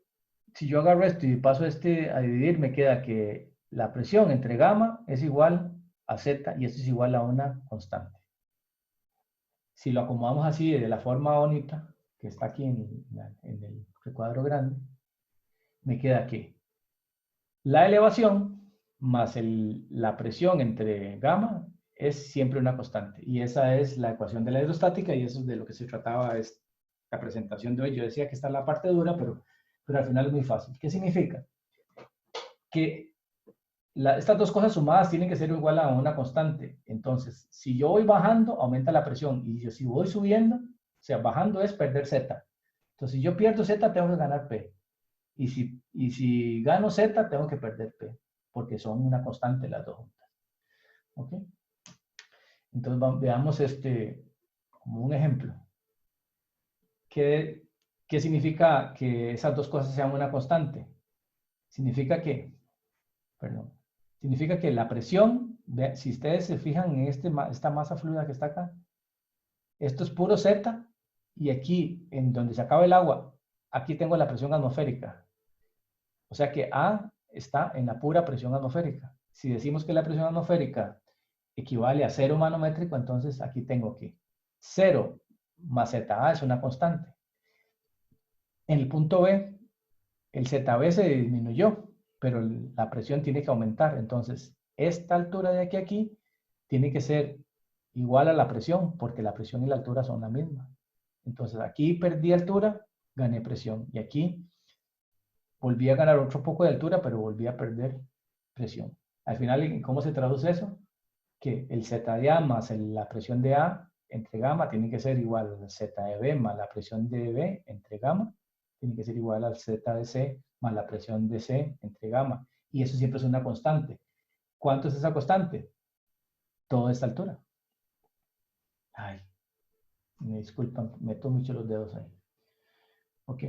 si yo agarro esto y paso este a dividir, me queda que la presión entre gamma es igual a Z y esto es igual a una constante. Si lo acomodamos así de la forma bonita, que está aquí en el recuadro grande, me queda que la elevación más la presión entre gamma es siempre una constante. Y esa es la ecuación de la hidrostática y eso es de lo que se trataba la presentación de hoy. Yo decía que esta es la parte dura, pero al final es muy fácil. ¿Qué significa? Que estas dos cosas sumadas tienen que ser igual a una constante. Entonces, si yo voy bajando, aumenta la presión. Y si voy subiendo, o sea, bajando es perder Z. Entonces, si yo pierdo Z, tengo que ganar P. Y si gano Z, tengo que perder P. Porque son una constante las dos juntas. ¿Ok? Entonces, veamos como un ejemplo. ¿Qué significa que esas dos cosas sean una constante? Significa que la presión, si ustedes se fijan en esta masa fluida que está acá, esto es puro Z, y aquí, en donde se acaba el agua, aquí tengo la presión atmosférica. O sea que A está en la pura presión atmosférica. Si decimos que la presión atmosférica equivale a 0 manométrico, entonces aquí tengo que 0 más ZA es una constante. En el punto B, el ZB se disminuyó, pero la presión tiene que aumentar. Entonces, esta altura de aquí a aquí tiene que ser igual a la presión, porque la presión y la altura son la misma. Entonces, aquí perdí altura, gané presión. Y aquí volví a ganar otro poco de altura, pero volví a perder presión. Al final, ¿cómo se traduce eso? Que el Z de A más la presión de A entre gamma tiene que ser igual al Z de B más la presión de B entre gamma, tiene que ser igual al Z de C más la presión de C entre gamma. Y eso siempre es una constante. ¿Cuánto es esa constante? Toda esta altura. Ay, me disculpan, meto mucho los dedos ahí. Ok.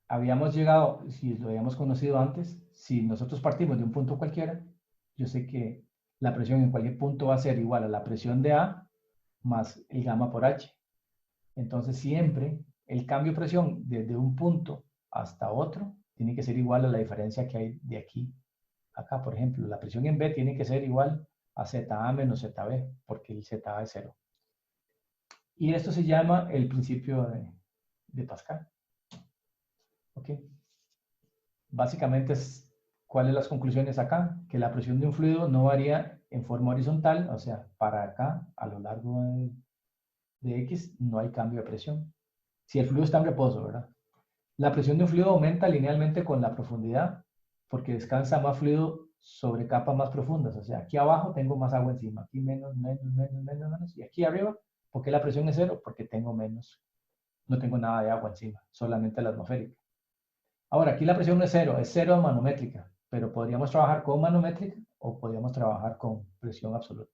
Habíamos llegado, si lo habíamos conocido antes, si nosotros partimos de un punto cualquiera, yo sé que la presión en cualquier punto va a ser igual a la presión de A más el gamma por H. Entonces siempre el cambio de presión desde un punto hasta otro tiene que ser igual a la diferencia que hay de aquí a acá. Por ejemplo, la presión en B tiene que ser igual a ZA menos ZB, porque el ZA es 0. Y esto se llama el principio de Pascal. ¿Ok? Básicamente ¿cuáles las conclusiones acá? Que la presión de un fluido no varía en forma horizontal, o sea, para acá, a lo largo de X, no hay cambio de presión. Si el fluido está en reposo, ¿verdad? La presión de un fluido aumenta linealmente con la profundidad, porque descansa más fluido sobre capas más profundas. O sea, aquí abajo tengo más agua encima, aquí menos, y aquí arriba, ¿por qué la presión es 0? Porque tengo menos, no tengo nada de agua encima, solamente la atmosférica. Ahora, aquí la presión no es 0, es 0 manométrica, pero podríamos trabajar con manométrica o podríamos trabajar con presión absoluta.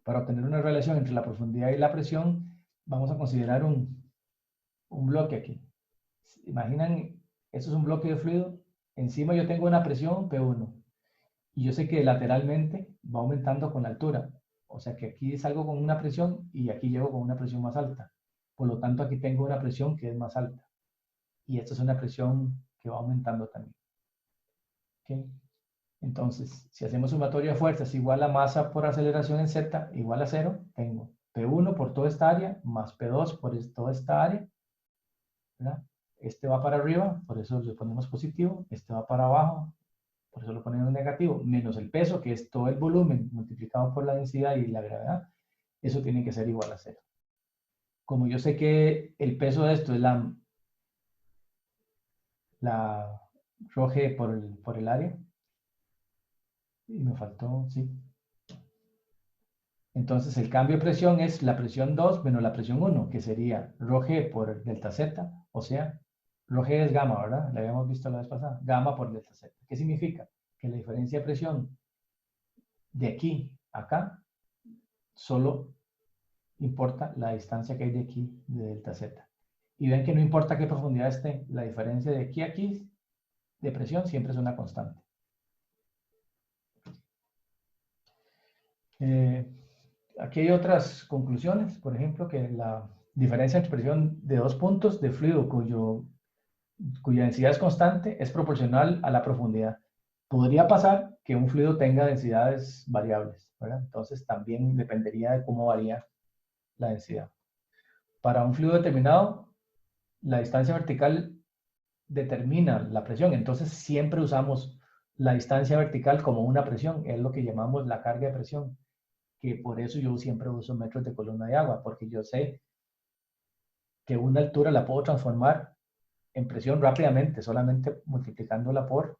Para obtener una relación entre la profundidad y la presión, vamos a considerar un bloque aquí. Imaginan, esto es un bloque de fluido, encima yo tengo una presión P1, y yo sé que lateralmente va aumentando con la altura, o sea que aquí salgo con una presión y aquí llego con una presión más alta, por lo tanto aquí tengo una presión que es más alta. Y esta es una presión que va aumentando también. ¿Okay? Entonces, si hacemos sumatoria de fuerzas igual a masa por aceleración en Z igual a 0, tengo P1 por toda esta área más P2 por toda esta área. ¿Verdad? Este va para arriba, por eso le ponemos positivo. Este va para abajo, por eso lo ponemos negativo. Menos el peso, que es todo el volumen multiplicado por la densidad y la gravedad. Eso tiene que ser igual a 0. Como yo sé que el peso de esto es la rho g por el área. Y me faltó, sí. Entonces el cambio de presión es la presión 2 menos la presión 1, que sería rho g por delta z, o sea, rho g es gamma, ¿verdad? La habíamos visto la vez pasada, gamma por delta z. ¿Qué significa? Que la diferencia de presión de aquí a acá solo importa la distancia que hay de aquí de delta z. Y ven que no importa qué profundidad esté, la diferencia de aquí a aquí de presión siempre es una constante. Aquí hay otras conclusiones, por ejemplo, que la diferencia entre presión de dos puntos de fluido cuya densidad es constante es proporcional a la profundidad. Podría pasar que un fluido tenga densidades variables, ¿verdad? Entonces también dependería de cómo varía la densidad. Para un fluido determinado, la distancia vertical determina la presión, entonces siempre usamos la distancia vertical como una presión, es lo que llamamos la carga de presión, que por eso yo siempre uso metros de columna de agua, porque yo sé que una altura la puedo transformar en presión rápidamente, solamente multiplicándola por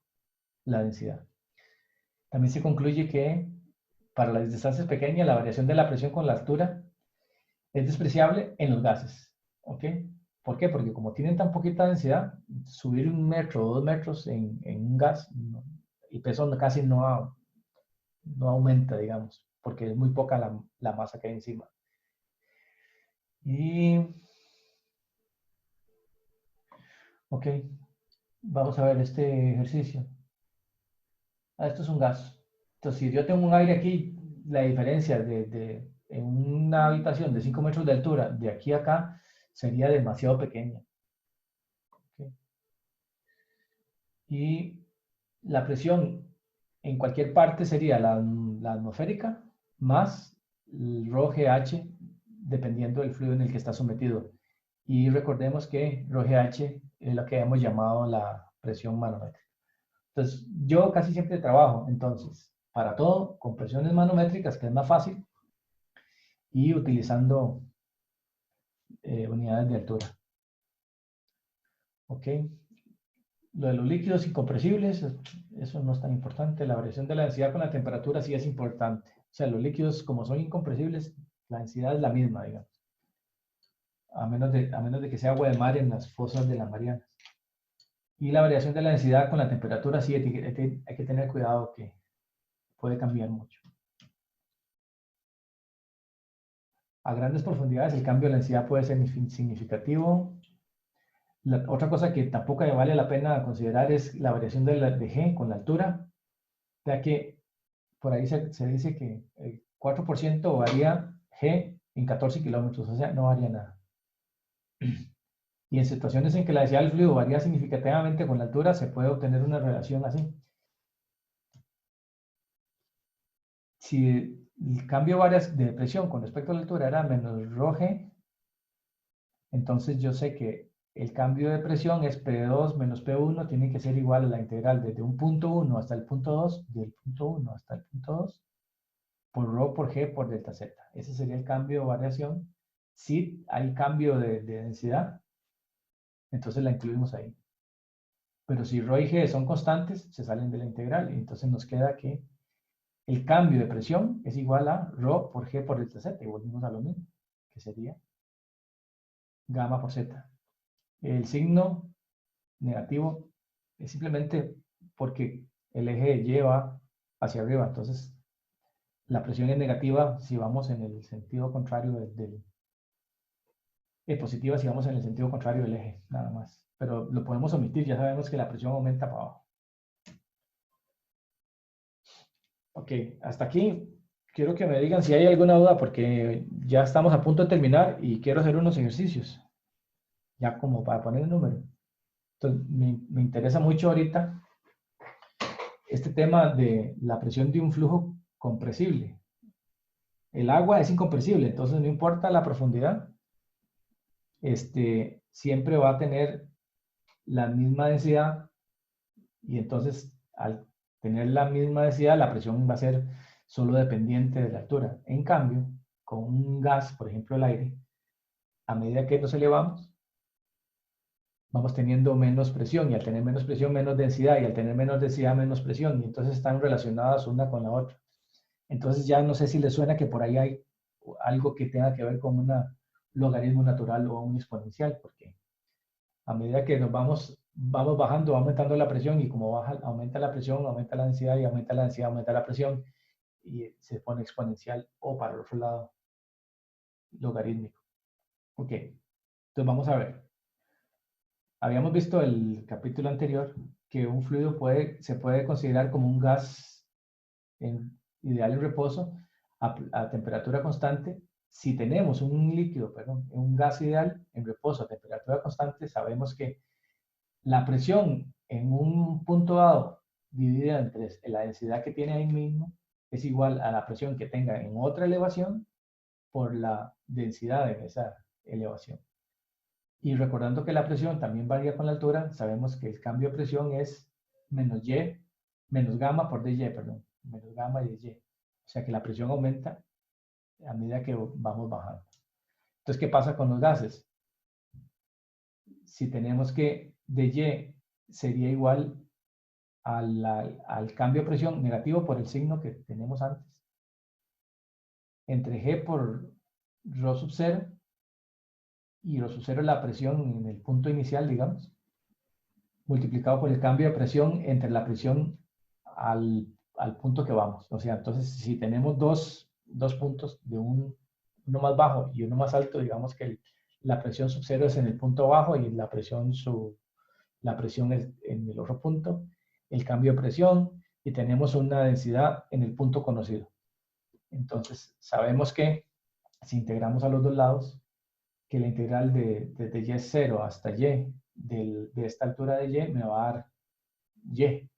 la densidad. También se concluye que para las distancias pequeñas la variación de la presión con la altura es despreciable en los gases. ¿Ok? ¿Por qué? Porque como tienen tan poquita densidad, subir 1 metro o 2 metros en un gas, el peso casi no aumenta, digamos, porque es muy poca la masa que hay encima. Y, ok, vamos a ver este ejercicio. Esto es un gas. Entonces, si yo tengo un aire aquí, la diferencia en una habitación de 5 metros de altura, de aquí a acá, sería demasiado pequeña. ¿Okay? Y la presión en cualquier parte sería la atmosférica más el ρGH, dependiendo del fluido en el que está sometido. Y recordemos que ρGH es lo que hemos llamado la presión manométrica. Entonces, yo casi siempre trabajo, entonces, para todo, con presiones manométricas, que es más fácil, y utilizando unidades de altura. ¿Ok? Lo de los líquidos incompresibles, eso no es tan importante. La variación de la densidad con la temperatura sí es importante. O sea, los líquidos, como son incompresibles, la densidad es la misma, digamos. A menos de que sea agua de mar en las fosas de las Marianas. Y la variación de la densidad con la temperatura sí hay que tener cuidado que puede cambiar mucho. A grandes profundidades el cambio de la densidad puede ser significativo. Otra cosa que tampoco vale la pena considerar es la variación de G con la altura, ya que por ahí se dice que el 4% varía G en 14 kilómetros, o sea, no varía nada. Y en situaciones en que la densidad del fluido varía significativamente con la altura, se puede obtener una relación así. Si el cambio de presión con respecto a la altura era menos ρg, entonces yo sé que el cambio de presión es P2 menos P1 tiene que ser igual a la integral desde un punto 1 hasta el punto 2, del punto 1 hasta el punto 2, por ρ por G por delta Z. Ese sería el cambio de variación. Si hay cambio de densidad, entonces la incluimos ahí. Pero si ρ y G son constantes, se salen de la integral. Y entonces nos queda que el cambio de presión es igual a ρ por G por delta Z. Y volvimos a lo mismo, que sería gamma por Z. El signo negativo es simplemente porque el eje lleva hacia arriba. Entonces, la presión es negativa si vamos en el sentido contrario es positiva si vamos en el sentido contrario del eje, nada más. Pero lo podemos omitir, ya sabemos que la presión aumenta para abajo. Ok, hasta aquí. Quiero que me digan si hay alguna duda porque ya estamos a punto de terminar y quiero hacer unos ejercicios. Ya como para poner el número. Entonces, me interesa mucho ahorita este tema de la presión de un flujo compresible. El agua es incompresible, entonces no importa la profundidad, siempre va a tener la misma densidad y entonces al tener la misma densidad la presión va a ser solo dependiente de la altura. En cambio, con un gas, por ejemplo el aire, a medida que nos elevamos, vamos teniendo menos presión y al tener menos presión, menos densidad y al tener menos densidad, menos presión y entonces están relacionadas una con la otra. Entonces ya no sé si les suena que por ahí hay algo que tenga que ver con un logaritmo natural o un exponencial, porque a medida que nos vamos bajando, va aumentando la presión y como aumenta la presión, aumenta la densidad y aumenta la densidad, aumenta la presión y se pone exponencial o para el otro lado, logarítmico. Ok, entonces vamos a ver. Habíamos visto el capítulo anterior que un fluido se puede considerar como un gas ideal en reposo a temperatura constante. Si tenemos un líquido, perdón, un gas ideal en reposo a temperatura constante, sabemos que la presión en un punto dado dividida entre la densidad que tiene ahí mismo es igual a la presión que tenga en otra elevación por la densidad en esa elevación. Y recordando que la presión también varía con la altura, sabemos que el cambio de presión es menos gamma por dy, perdón, menos gamma y dy. O sea que la presión aumenta a medida que vamos bajando. Entonces, ¿qué pasa con los gases? si tenemos que dy sería igual al cambio de presión negativo por el signo que tenemos antes, entre G por rho sub 0, y rho sub 0 es la presión en el punto inicial, digamos, multiplicado por el cambio de presión entre la presión al punto que vamos. O sea, entonces, si tenemos dos puntos, de uno más bajo y uno más alto, digamos que la presión sub 0 es en el punto bajo y la presión es en el otro punto, el cambio de presión, y tenemos una densidad en el punto conocido. Entonces, sabemos que si integramos a los dos lados, que la integral desde y0 hasta y de esta altura de y me va a dar y.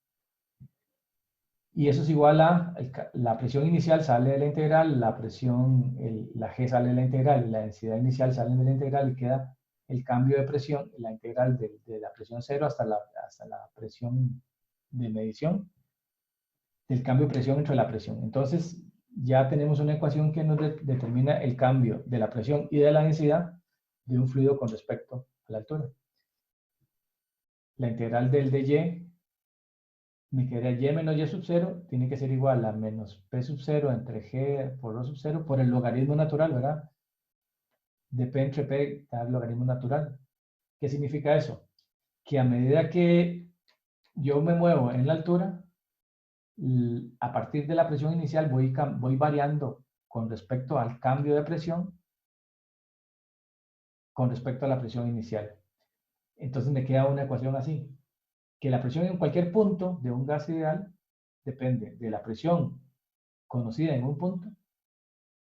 Y eso es igual a la presión inicial sale de la integral, la presión, la G sale de la integral, y la densidad inicial sale de la integral, y queda el cambio de presión, la integral de la presión 0 hasta la presión de medición, del cambio de presión entre la presión. Entonces, ya tenemos una ecuación que nos determina el cambio de la presión y de la densidad de un fluido con respecto a la altura. La integral del dy me queda y menos y sub 0, tiene que ser igual a menos p sub 0 entre g por rho sub 0 por el logaritmo natural, ¿verdad? De p entre p da el logaritmo natural. ¿Qué significa eso? Que a medida que yo me muevo en la altura, a partir de la presión inicial voy variando con respecto al cambio de presión con respecto a la presión inicial. Entonces me queda una ecuación así, que la presión en cualquier punto de un gas ideal depende de la presión conocida en un punto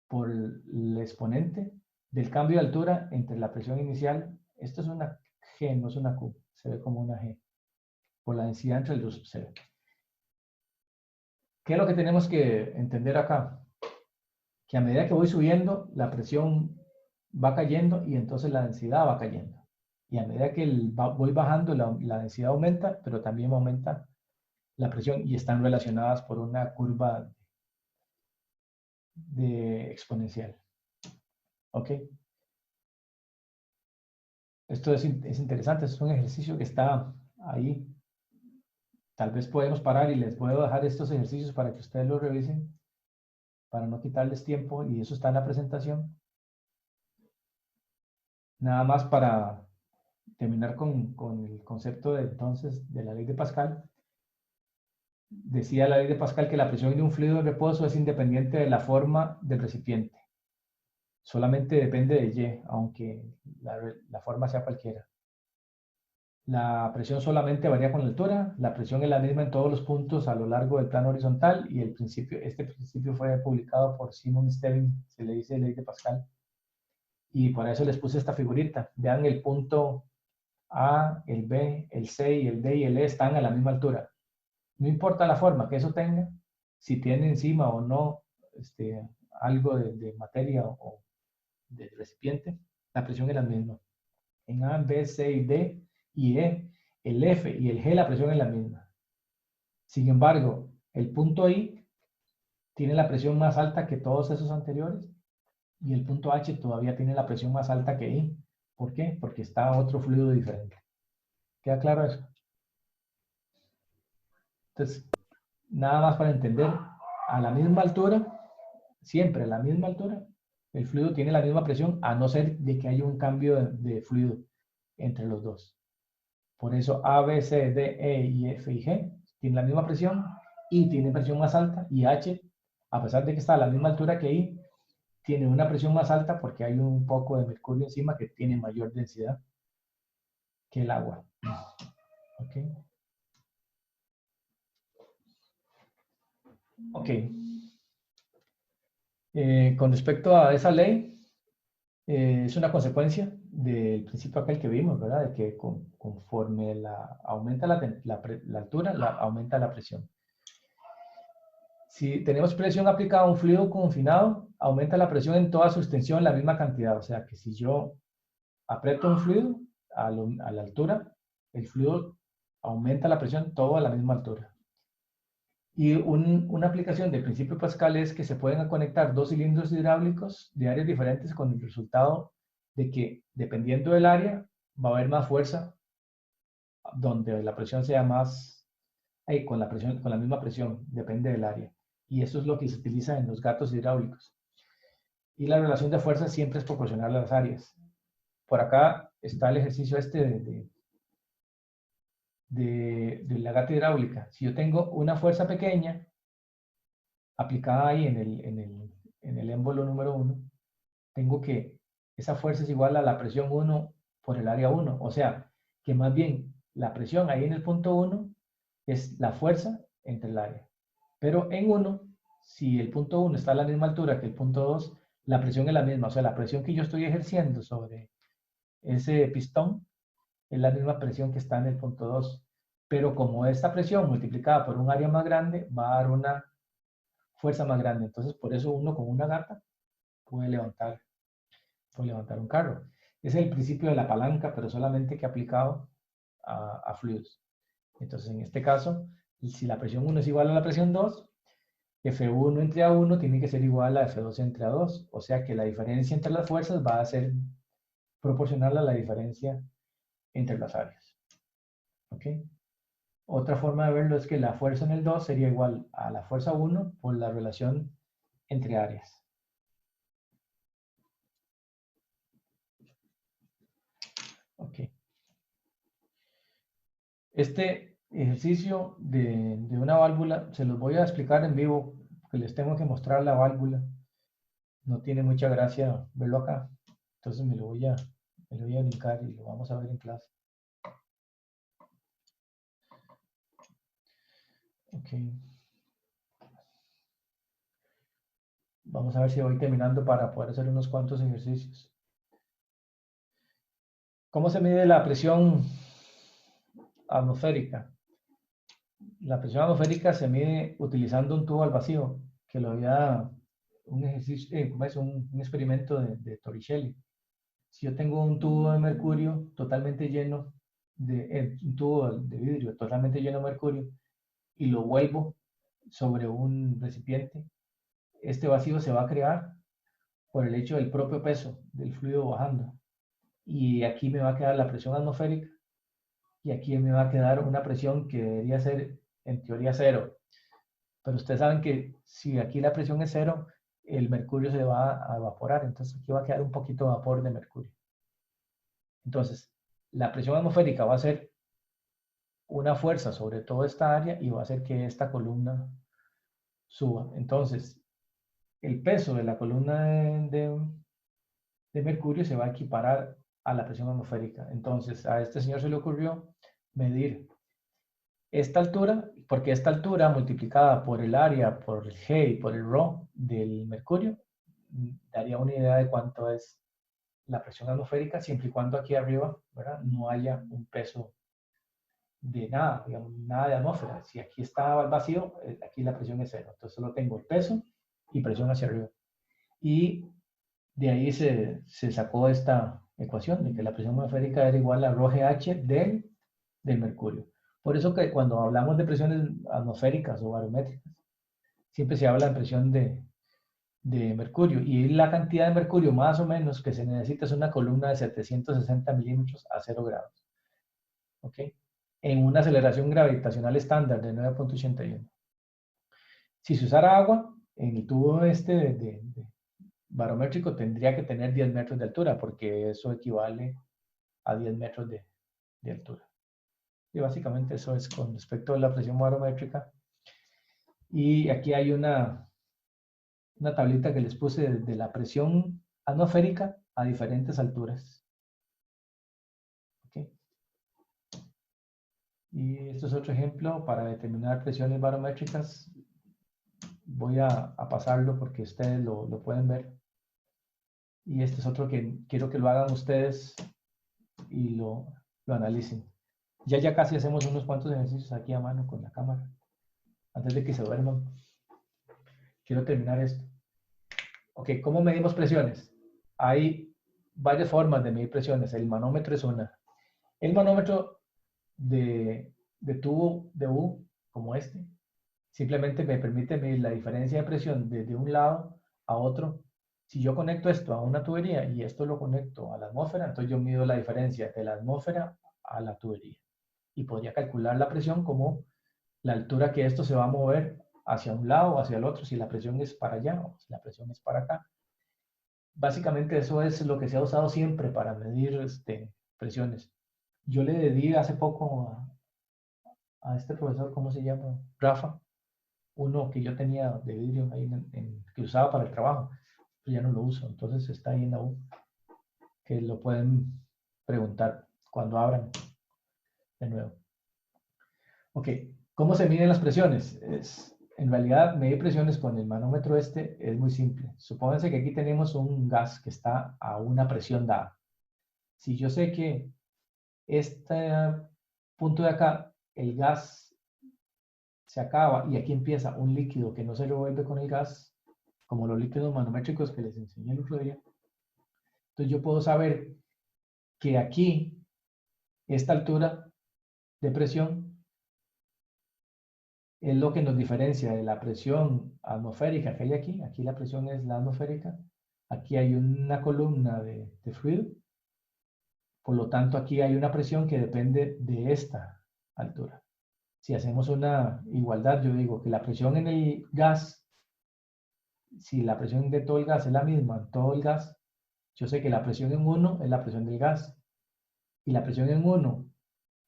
por el exponente del cambio de altura entre la presión inicial. Esto es una G, no es una Q, se ve como una G, por la densidad entre el 2 sub 0. ¿Qué es lo que tenemos que entender acá? Que a medida que voy subiendo, la presión va cayendo y entonces la densidad va cayendo. Y a medida que voy bajando, la densidad aumenta, pero también aumenta la presión, y están relacionadas por una curva de exponencial. ¿Ok? Esto es interesante, es un ejercicio que está ahí. Tal vez podemos parar y les puedo dejar estos ejercicios para que ustedes los revisen, para no quitarles tiempo, y eso está en la presentación. Nada más para terminar con el concepto entonces de la ley de Pascal. Decía la ley de Pascal que la presión de un fluido en reposo es independiente de la forma del recipiente. Solamente depende de Y, aunque la forma sea cualquiera. La presión solamente varía con la altura. La presión es la misma en todos los puntos a lo largo del plano horizontal, y este principio fue publicado por Simon Stevin, se le dice ley de Pascal. Y por eso les puse esta figurita. Vean, el punto A, el B, el C y el D y el E están a la misma altura. No importa la forma que eso tenga, si tiene encima o no algo de materia o de recipiente, la presión es la misma. En A, B, C y D y E, el F y el G, la presión es la misma. Sin embargo, el punto I tiene la presión más alta que todos esos anteriores, y el punto H todavía tiene la presión más alta que I. ¿Por qué? Porque está otro fluido diferente. ¿Queda claro eso? Entonces, nada más para entender, a la misma altura, siempre a la misma altura, el fluido tiene la misma presión, a no ser de que haya un cambio de fluido entre los dos. Por eso A, B, C, D, E y F y G tienen la misma presión, I tiene presión más alta, y H, a pesar de que está a la misma altura que I, tiene una presión más alta porque hay un poco de mercurio encima que tiene mayor densidad que el agua. ¿Ok? Ok. Con respecto a esa ley, es una consecuencia del principio aquel que vimos, ¿verdad? De que conforme aumenta la altura, aumenta la presión. Si tenemos presión aplicada a un fluido confinado, aumenta la presión en toda su extensión la misma cantidad. O sea que si yo aprieto un fluido a la altura, el fluido aumenta la presión todo a la misma altura. Y una aplicación del principio de Pascal es que se pueden conectar dos cilindros hidráulicos de áreas diferentes, con el resultado de que, dependiendo del área, va a haber más fuerza donde la presión sea más, con la misma presión, depende del área. Y eso es lo que se utiliza en los gatos hidráulicos. Y la relación de fuerza siempre es proporcional a las áreas. Por acá está el ejercicio de la gata hidráulica. Si yo tengo una fuerza pequeña aplicada ahí en el émbolo número 1, tengo que esa fuerza es igual a la presión 1 por el área 1. O sea, que más bien la presión ahí en el punto 1 es la fuerza entre el área. Pero en 1, si el punto 1 está a la misma altura que el punto 2, la presión es la misma. O sea, la presión que yo estoy ejerciendo sobre ese pistón es la misma presión que está en el punto 2. Pero como esta presión multiplicada por un área más grande va a dar una fuerza más grande. Entonces, por eso uno con una gata puede levantar un carro. Es el principio de la palanca, pero solamente que aplicado a fluidos. Entonces, en este caso, si la presión 1 es igual a la presión 2, F1 entre A1 tiene que ser igual a F2 entre A2. O sea que la diferencia entre las fuerzas va a ser proporcional a la diferencia entre las áreas. ¿Ok? Otra forma de verlo es que la fuerza en el 2 sería igual a la fuerza 1 por la relación entre áreas. Ok. Este ejercicio de una válvula se los voy a explicar en vivo, porque les tengo que mostrar la válvula. No tiene mucha gracia verlo acá. Entonces me lo voy a brincar y lo vamos a ver en clase. Ok. Vamos a ver si voy terminando para poder hacer unos cuantos ejercicios. ¿Cómo se mide la presión atmosférica? La presión atmosférica se mide utilizando un tubo al vacío, que lo había un ejercicio, un experimento de Torricelli. Si yo tengo un tubo de mercurio totalmente lleno, un tubo de vidrio totalmente lleno de mercurio, y lo vuelvo sobre un recipiente, este vacío se va a crear por el hecho del propio peso del fluido bajando. Y aquí me va a quedar la presión atmosférica y aquí me va a quedar una presión que debería ser en teoría 0. Pero ustedes saben que si aquí la presión es 0, el mercurio se va a evaporar. Entonces aquí va a quedar un poquito de vapor de mercurio. Entonces, la presión atmosférica va a ser una fuerza sobre toda esta área y va a hacer que esta columna suba. Entonces, el peso de la columna de mercurio se va a equiparar a la presión atmosférica. Entonces, a este señor se le ocurrió medir esta altura, porque esta altura multiplicada por el área, por el G y por el ρ del mercurio, daría una idea de cuánto es la presión atmosférica, siempre y cuando aquí arriba, ¿verdad?, no haya un peso de nada, digamos, nada de atmósfera. Si aquí está el vacío, aquí la presión es 0. Entonces solo tengo el peso y presión hacia arriba. Y de ahí se sacó esta ecuación de que la presión atmosférica era igual a ρGH del mercurio. Por eso que cuando hablamos de presiones atmosféricas o barométricas, siempre se habla de presión de mercurio. Y la cantidad de mercurio más o menos que se necesita es una columna de 760 milímetros a 0 grados. ¿Ok? En una aceleración gravitacional estándar de 9.81. Si se usara agua, en el tubo de barométrico tendría que tener 10 metros de altura, porque eso equivale a 10 metros de altura. Y básicamente eso es con respecto a la presión barométrica. Y aquí hay una tablita que les puse de la presión atmosférica a diferentes alturas. ¿Okay? Y esto es otro ejemplo para determinar presiones barométricas. Voy a pasarlo porque ustedes lo pueden ver. Y este es otro que quiero que lo hagan ustedes y lo analicen. Ya casi hacemos unos cuantos ejercicios aquí a mano con la cámara. Antes de que se duerman. Quiero terminar esto. Ok, ¿cómo medimos presiones? Hay varias formas de medir presiones. El manómetro es una. El manómetro de tubo de U, como este, simplemente me permite medir la diferencia de presión desde un lado a otro Si yo conecto esto a una tubería y esto lo conecto a la atmósfera, entonces yo mido la diferencia de la atmósfera a la tubería. Y podría calcular la presión como la altura que esto se va a mover hacia un lado o hacia el otro, si la presión es para allá o si la presión es para acá. Básicamente eso es lo que se ha usado siempre para medir presiones. Yo le di hace poco a este profesor, ¿cómo se llama? Rafa, uno que yo tenía de vidrio ahí que usaba para el trabajo, pero ya no lo uso, entonces está ahí en la U, que lo pueden preguntar cuando abran de nuevo. Ok, ¿cómo se miden las presiones? En realidad, medir presiones con el manómetro es muy simple. Supónganse que aquí tenemos un gas que está a una presión dada. Si yo sé que este punto de acá, el gas se acaba y aquí empieza un líquido que no se revuelve con el gas, como los líquidos manométricos que les enseñé el otro día, entonces yo puedo saber que aquí, esta altura de presión, es lo que nos diferencia de la presión atmosférica que hay aquí. Aquí la presión es la atmosférica. Aquí hay una columna de fluido. Por lo tanto, aquí hay una presión que depende de esta altura. Si hacemos una igualdad, yo digo que la presión en el gas, si la presión de todo el gas es la misma en todo el gas, yo sé que la presión en 1 es la presión del gas. Y la presión en 1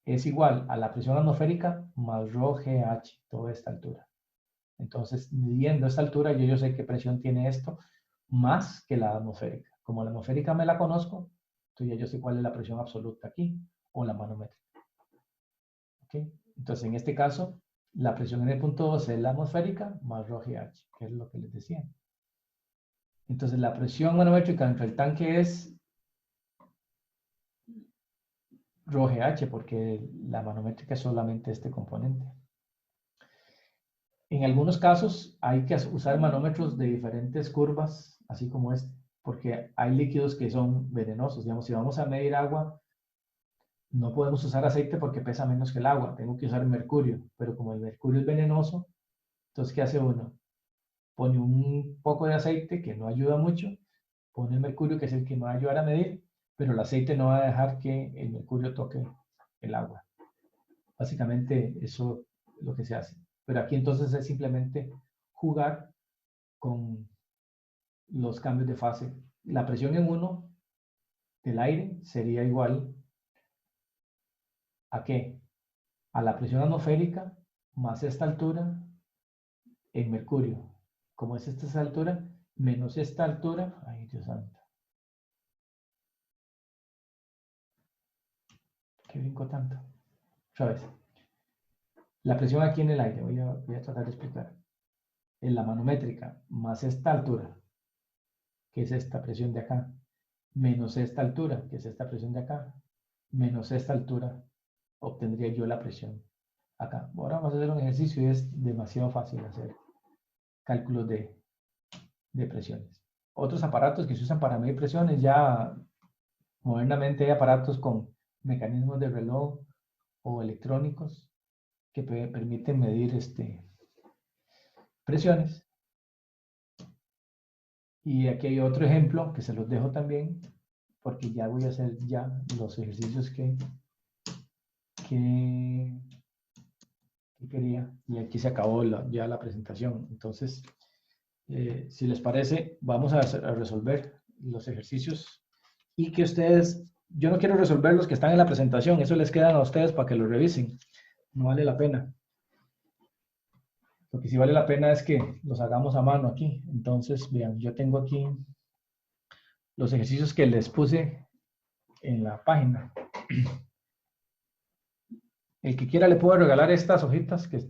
es igual a la presión atmosférica más rho GH, toda esta altura. Entonces, midiendo esta altura, yo sé qué presión tiene esto, más que la atmosférica. Como la atmosférica me la conozco, entonces ya yo sé cuál es la presión absoluta aquí, o la manométrica. ¿Okay? Entonces, en este caso, la presión en el punto 2 es la atmosférica más rho GH, que es lo que les decía. Entonces, la presión manométrica dentro del tanque es rho GH, porque la manométrica es solamente este componente. En algunos casos hay que usar manómetros de diferentes curvas, así como este, porque hay líquidos que son venenosos. Digamos, si vamos a medir agua, no podemos usar aceite porque pesa menos que el agua. Tengo que usar mercurio, pero como el mercurio es venenoso, entonces, ¿qué hace uno? Pone un poco de aceite que no ayuda mucho, pone el mercurio que es el que me va a ayudar a medir, pero el aceite no va a dejar que el mercurio toque el agua. Básicamente eso es lo que se hace. Pero aquí entonces es simplemente jugar con los cambios de fase. La presión en 1 del aire sería igual ¿a qué? A la presión atmosférica más esta altura en mercurio. Como es esta altura, menos esta altura. Ay, Dios santo. ¿Qué brinco tanto? Otra vez. La presión aquí en el aire, voy a tratar de explicar. En la manométrica más esta altura, que es esta presión de acá, menos esta altura, que es esta presión de acá, menos esta altura, obtendría yo la presión acá. Ahora vamos a hacer un ejercicio y es demasiado fácil hacer cálculos de presiones. Otros aparatos que se usan para medir presiones, ya modernamente hay aparatos con mecanismos de reloj o electrónicos que permiten medir presiones. Y aquí hay otro ejemplo que se los dejo también, porque ya voy a hacer ya los ejercicios que quería. Y aquí se acabó ya la presentación. Entonces, si les parece, vamos a resolver los ejercicios y que ustedes, yo no quiero resolver los que están en la presentación, eso les quedan a ustedes para que lo revisen. No vale la pena. Lo que sí vale la pena es que los hagamos a mano aquí. Entonces, vean, yo tengo aquí los ejercicios que les puse en la página. El que quiera le puedo regalar estas hojitas que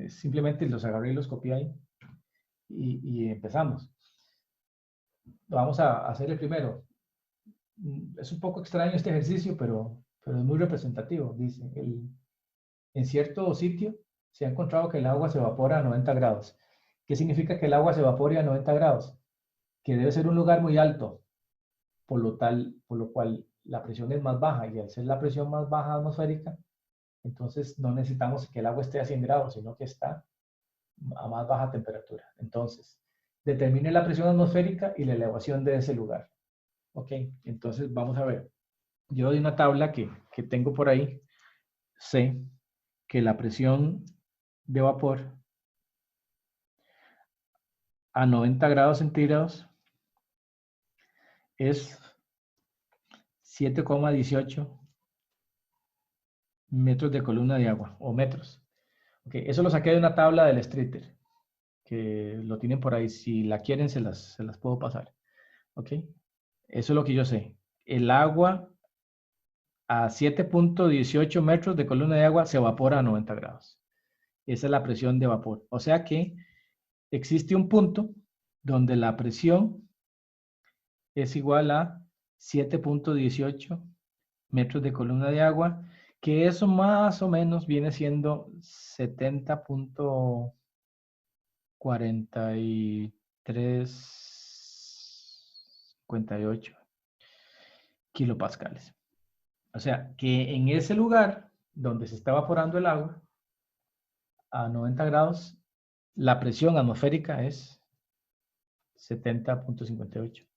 simplemente los agarré y los copié ahí. Y empezamos. Vamos a hacer el primero. Es un poco extraño este ejercicio, pero es muy representativo. Dice, en cierto sitio se ha encontrado que el agua se evapora a 90 grados. ¿Qué significa que el agua se evapore a 90 grados? Que debe ser un lugar muy alto, por lo cual la presión es más baja, y al ser la presión más baja atmosférica, entonces no necesitamos que el agua esté a 100 grados, sino que está a más baja temperatura. Entonces, determine la presión atmosférica y la elevación de ese lugar. Ok, entonces vamos a ver. Yo de una tabla que tengo por ahí, sé que la presión de vapor a 90 grados centígrados es 7,18 metros de columna de agua, o metros. Okay, eso lo saqué de una tabla del Streeter, que lo tienen por ahí. Si la quieren, se las puedo pasar. Ok, eso es lo que yo sé. El agua a 7,18 metros de columna de agua se evapora a 90 grados. Esa es la presión de vapor. O sea que existe un punto donde la presión es igual a 7,18 metros de columna de agua, que eso más o menos viene siendo 70,4358 kilopascales. O sea, que en ese lugar donde se está evaporando el agua a 90 grados, la presión atmosférica es 70,58.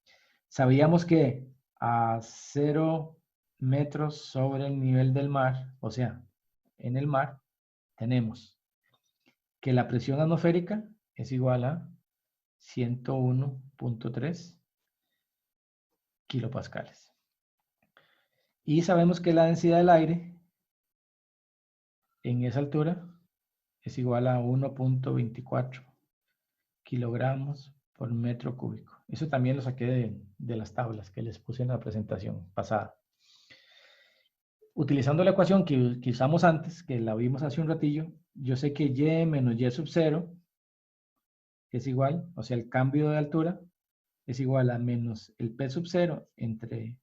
Sabíamos que a 0 metros sobre el nivel del mar, o sea, en el mar, tenemos que la presión atmosférica es igual a 101,3 kilopascales. Y sabemos que la densidad del aire en esa altura es igual a 1,24 kilogramos por metro cúbico. Eso también lo saqué de las tablas que les puse en la presentación pasada. Utilizando la ecuación que usamos antes, que la vimos hace un ratillo, yo sé que y menos y sub 0 es igual, o sea, el cambio de altura es igual a menos el p sub 0 entre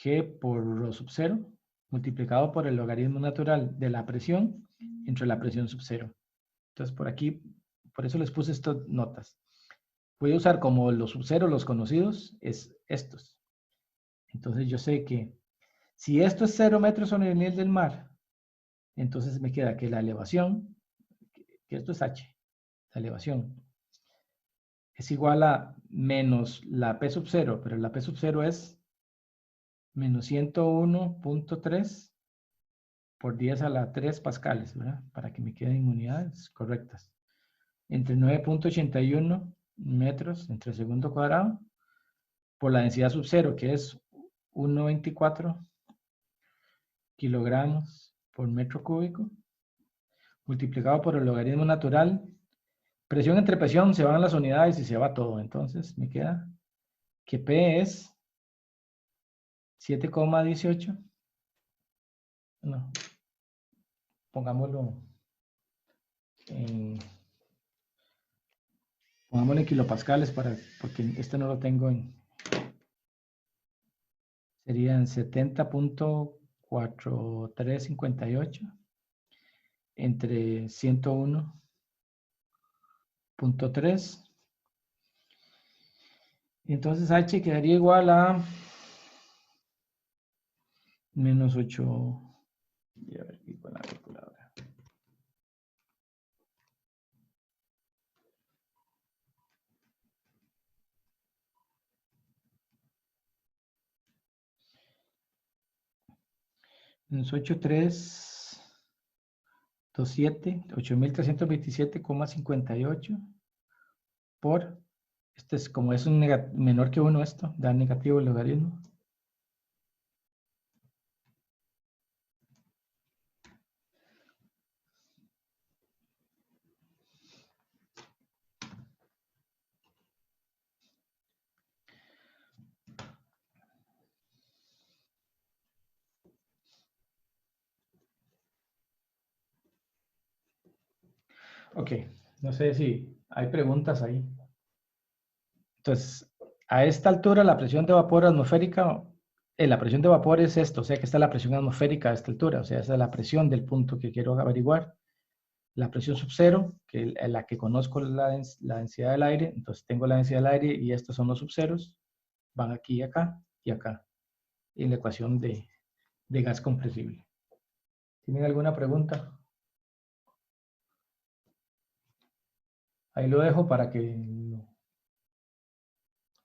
g por rho sub 0 multiplicado por el logaritmo natural de la presión entre la presión sub 0. Entonces, por aquí, por eso les puse estas notas. Voy a usar como los sub 0, los conocidos, es estos. Entonces, yo sé que si esto es 0 metros sobre el nivel del mar, entonces me queda que la elevación, que esto es h, la elevación, es igual a menos la P sub 0, pero la P sub 0 es menos 101,3 por 10 a la 3 pascales, ¿verdad? Para que me queden unidades correctas. Entre 9,81 metros entre segundo cuadrado por la densidad sub 0, que es 1,24 kilogramos por metro cúbico, multiplicado por el logaritmo natural. Presión entre presión, se van las unidades y se va todo. Entonces me queda que P es 7,18. No, pongámoslo en kilopascales porque este no lo tengo en. Serían 70,4358 entre 101,3. Entonces H quedaría igual a menos 8. Voy a ver aquí con la calculadora. Menos 8,327, 8,327,58 por, este es como es un menor que 1 esto, da negativo el logaritmo. Ok, no sé si hay preguntas ahí. Entonces, a esta altura la presión de vapor atmosférica, la presión de vapor es esto, o sea que está la presión atmosférica a esta altura, o sea, esa es la presión del punto que quiero averiguar. La presión sub 0, que es la que conozco la densidad del aire, entonces tengo la densidad del aire y estos son los sub ceros, van aquí y acá, en la ecuación de gas compresible. ¿Tienen alguna pregunta? Ahí lo dejo para que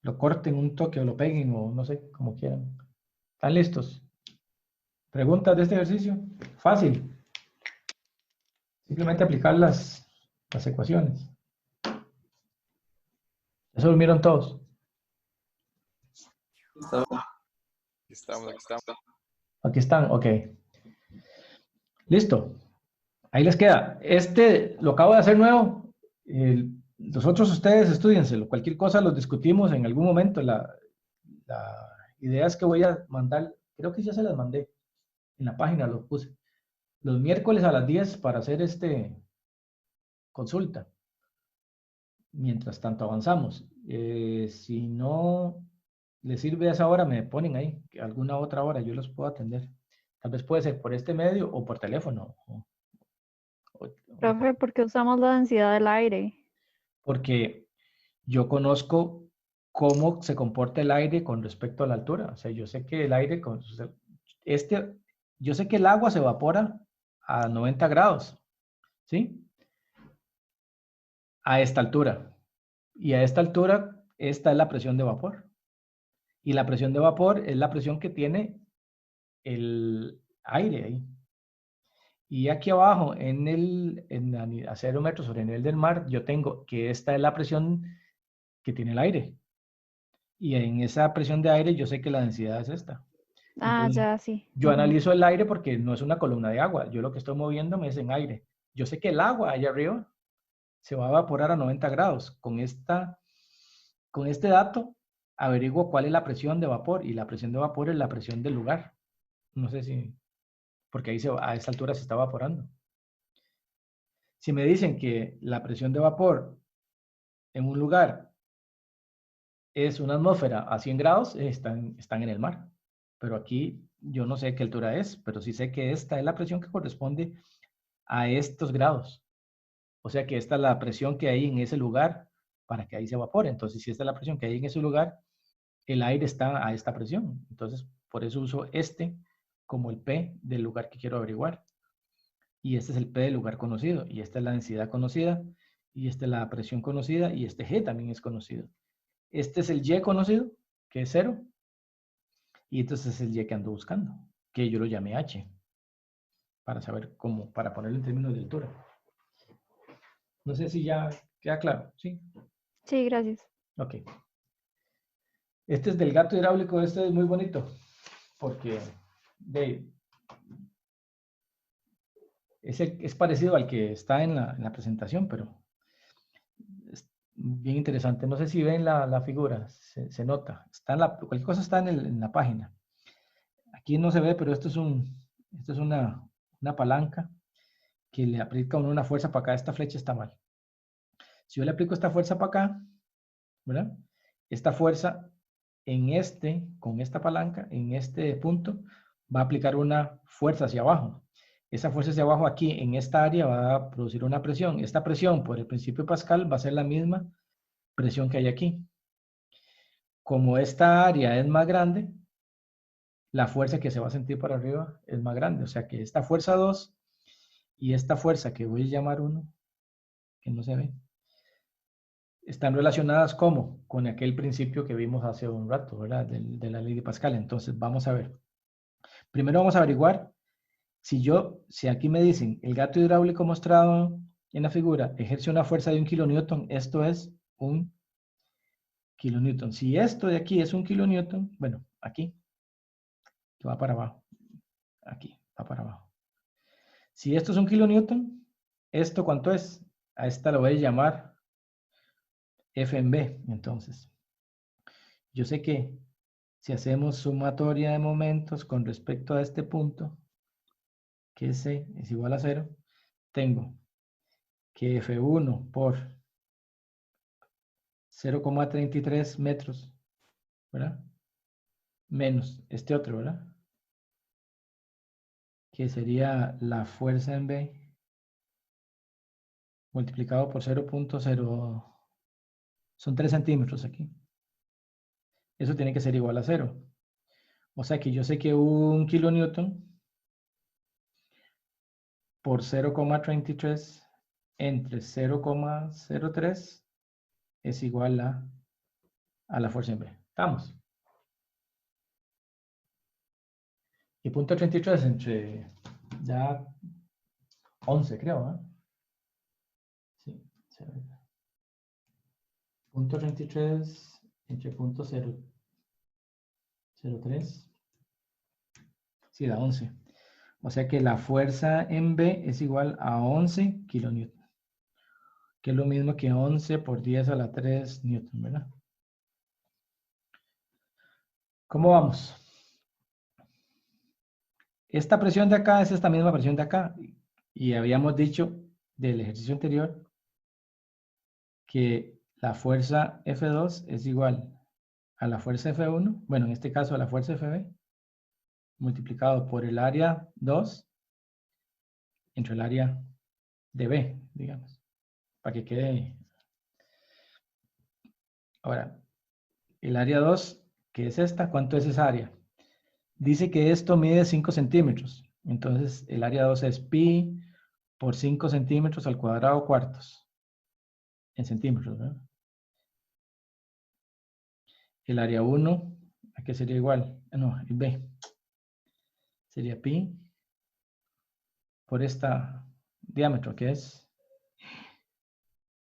lo corten un toque o lo peguen o no sé, como quieran. ¿Están listos? ¿Preguntas de este ejercicio? Fácil. Simplemente aplicar las ecuaciones. ¿Ya se durmieron todos? Aquí estamos, aquí estamos. Aquí están, ok. Listo. Ahí les queda. Este lo acabo de hacer nuevo. Los otros ustedes estudienselo. Cualquier cosa los discutimos en algún momento. La idea es que voy a mandar, creo que ya se las mandé. En la página los puse. Los miércoles a las 10 para hacer consulta. Mientras tanto avanzamos. Si no les sirve a esa hora, me ponen ahí. Alguna otra hora yo los puedo atender. Tal vez puede ser por este medio o por teléfono. Profe, ¿por qué usamos la densidad del aire? Porque yo conozco cómo se comporta el aire con respecto a la altura. O sea, yo sé que el aire, yo sé que el agua se evapora a 90 grados, ¿sí? A esta altura. Y a esta altura, esta es la presión de vapor. Y la presión de vapor es la presión que tiene el aire ahí. Y aquí abajo, a 0 metros sobre el nivel del mar, yo tengo que esta es la presión que tiene el aire. Y en esa presión de aire yo sé que la densidad es esta. Ah, Entonces, ya, sí. yo analizo el aire porque no es una columna de agua. Yo lo que estoy moviéndome es en aire. Yo sé que el agua allá arriba se va a evaporar a 90 grados. Con este dato averiguo cuál es la presión de vapor. Y la presión de vapor es la presión del lugar. No sé si... Porque ahí a esa altura se está evaporando. Si me dicen que la presión de vapor en un lugar es una atmósfera a 100 grados, están en el mar. Pero aquí yo no sé qué altura es, pero sí sé que esta es la presión que corresponde a estos grados. O sea que esta es la presión que hay en ese lugar para que ahí se evapore. Entonces, si esta es la presión que hay en ese lugar, el aire está a esta presión. Entonces, por eso uso este como el P del lugar que quiero averiguar. Y este es el P del lugar conocido. Y esta es la densidad conocida. Y esta es la presión conocida. Y este G también es conocido. Este es el Y conocido, que es 0. Y entonces es el Y que ando buscando, que yo lo llamé H. Para saber cómo, para ponerlo en términos de altura. No sé si ya queda claro, ¿sí? Sí, gracias. Ok. Este es del gato hidráulico, este es muy bonito, porque es parecido al que está en la presentación, pero es bien interesante. No sé si ven la figura, se nota. Cualquier cosa está en la página. Aquí no se ve, pero esto es una palanca que le aplica una fuerza para acá. Esta flecha está mal. Si yo le aplico esta fuerza para acá, ¿verdad? Esta fuerza con esta palanca, en este punto, va a aplicar una fuerza hacia abajo. Esa fuerza hacia abajo aquí, en esta área, va a producir una presión. Esta presión, por el principio de Pascal, va a ser la misma presión que hay aquí. Como esta área es más grande, la fuerza que se va a sentir para arriba es más grande. O sea que esta fuerza 2 y esta fuerza que voy a llamar 1, que no se ve, están relacionadas ¿cómo? Con aquel principio que vimos hace un rato, ¿verdad? De la ley de Pascal. Entonces, vamos a ver. Primero vamos a averiguar si aquí me dicen, el gato hidráulico mostrado en la figura ejerce una fuerza de 1 kilonewton, esto es 1 kilonewton. Si esto de aquí es 1 kilonewton, bueno, aquí, que va para abajo, aquí, va para abajo. Si esto es 1 kilonewton, ¿esto cuánto es? A esta lo voy a llamar F en B, entonces. Yo sé que si hacemos sumatoria de momentos con respecto a este punto, que C es igual a 0, tengo que F1 por 0,33 metros, ¿verdad? Menos este otro, ¿verdad? Que sería la fuerza en B multiplicado por 0.0, son 3 centímetros aquí. Eso tiene que ser igual a 0. O sea que yo sé que 1 kilonewton por 0,33 entre 0,03 es igual a la fuerza en B. ¿Estamos? Y punto 33 entre ya 11, creo, ¿eh? Sí, punto 33 entre punto 0,03. Sí, da 11. O sea que la fuerza en B es igual a 11 kilonewton, que es lo mismo que 11 por 10 a la 3 newton, ¿verdad? ¿Cómo vamos? Esta presión de acá es esta misma presión de acá. Y habíamos dicho del ejercicio anterior que la fuerza F2 es igual a la fuerza F1, bueno, en este caso a la fuerza FB, multiplicado por el área 2 entre el área de B, digamos, para que quede. Ahora, el área 2, que es esta, ¿cuánto es esa área? Dice que esto mide 5 centímetros. Entonces, el área 2 es pi por 5 centímetros al cuadrado cuartos. En centímetros, ¿verdad? El área 1, ¿a qué sería igual? No, el B. Sería pi por esta diámetro, que es,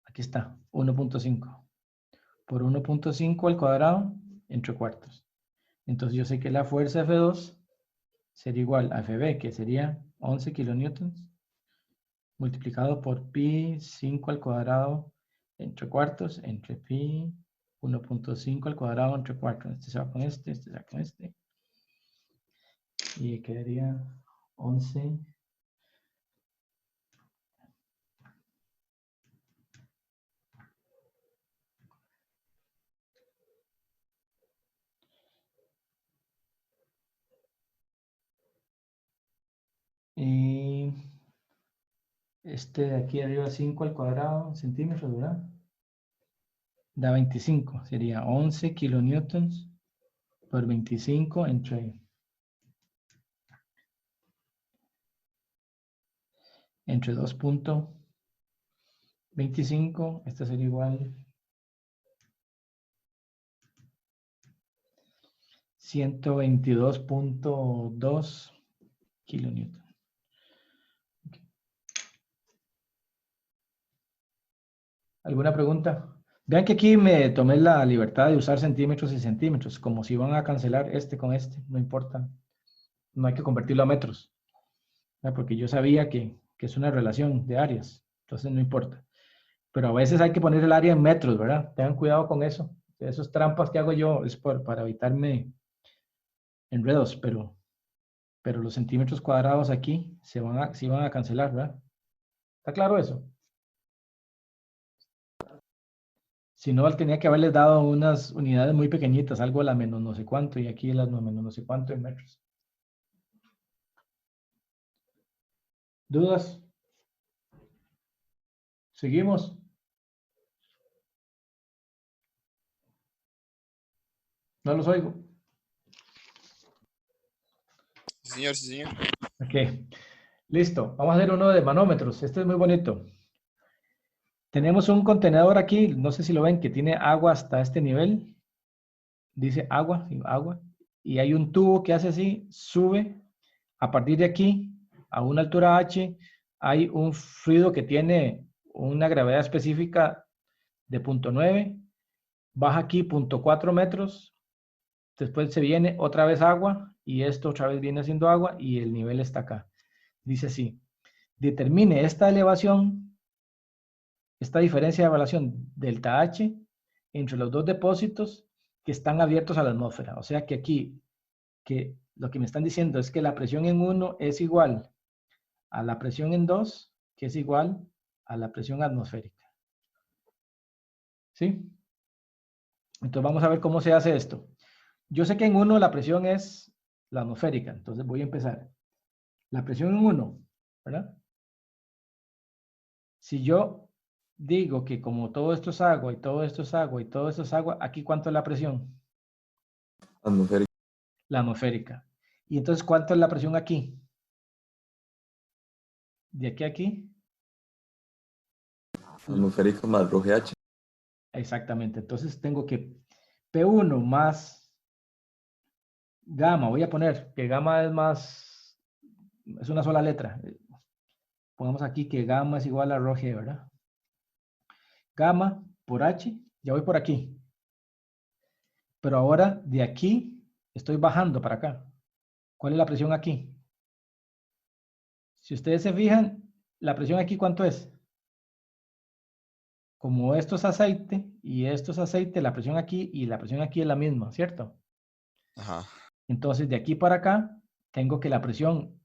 aquí está, 1.5. Por 1.5 al cuadrado entre cuartos. Entonces yo sé que la fuerza F2 sería igual a FB, que sería 11 kilonewtons, multiplicado por pi 5 al cuadrado entre cuartos, entre pi 1.5 al cuadrado entre cuartos. Este se va con este se va con este. Y quedaría 11. Y este de aquí arriba 5 al cuadrado, centímetros, ¿verdad? Da 25, sería 11 kilonewtons por 25 entre 2.25, esto sería igual 122.2 kilonewton. Okay. ¿Alguna pregunta? Vean que aquí me tomé la libertad de usar centímetros y centímetros, como si van a cancelar este con este, no importa. No hay que convertirlo a metros, ¿verdad? Porque yo sabía que es una relación de áreas, entonces no importa. Pero a veces hay que poner el área en metros, ¿verdad? Tengan cuidado con eso. Esas trampas que hago yo es para evitarme enredos, pero los centímetros cuadrados aquí sí van a cancelar, ¿verdad? ¿Está claro eso? Si no, tenía que haberles dado unas unidades muy pequeñitas, algo a la menos no sé cuánto, y aquí las menos no sé cuánto en metros. ¿Dudas? ¿Seguimos? No los oigo. Sí, señor, sí, señor. Ok, listo. Vamos a hacer uno de manómetros. Este es muy bonito. Tenemos un contenedor aquí, no sé si lo ven, que tiene agua hasta este nivel. Dice agua, sí, agua. Y hay un tubo que hace así, sube. A partir de aquí, a una altura h, hay un fluido que tiene una gravedad específica de 0.9. Baja aquí 0.4 metros. Después se viene otra vez agua y esto otra vez viene siendo agua y el nivel está acá. Dice así, determine esta elevación, esta diferencia de elevación delta H entre los dos depósitos que están abiertos a la atmósfera. O sea que aquí, que lo que me están diciendo es que la presión en 1 es igual a la presión en 2, que es igual a la presión atmosférica. ¿Sí? Entonces vamos a ver cómo se hace esto. Yo sé que en 1 la presión es la atmosférica, entonces voy a empezar. La presión en 1, ¿verdad? Si yo digo que como todo esto es agua y todo esto es agua y todo esto es agua, ¿aquí cuánto es la presión? Atmosférica. La atmosférica. ¿Y entonces cuánto es la presión aquí? De aquí a aquí. Atmosférico más rho GH. Exactamente. Entonces tengo que P1 más gamma. Voy a poner que gamma es una sola letra. Pongamos aquí que gamma es igual a rho G, ¿verdad? Gamma por H, ya voy por aquí. Pero ahora de aquí estoy bajando para acá. ¿Cuál es la presión aquí? Si ustedes se fijan, la presión aquí, ¿cuánto es? Como esto es aceite y esto es aceite, la presión aquí y la presión aquí es la misma, ¿cierto? Ajá. Entonces, de aquí para acá, tengo que la presión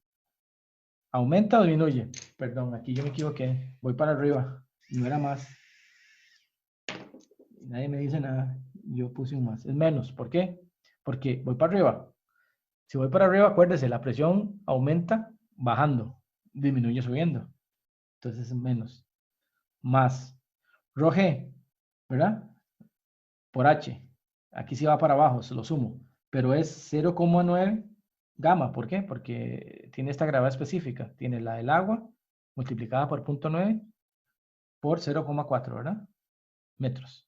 aumenta o disminuye. Perdón, aquí yo me equivoqué. Voy para arriba. No era más. Nadie me dice nada. Yo puse un más. Es menos. ¿Por qué? Porque voy para arriba. Si voy para arriba, acuérdese, la presión aumenta bajando, disminuye subiendo. Entonces es menos. Más. Rho G, ¿verdad? Por H. Aquí sí va para abajo, se lo sumo. Pero es 0,9 gamma. ¿Por qué? Porque tiene esta gravedad específica. Tiene la del agua multiplicada por 0,9 por 0,4, ¿verdad? Metros.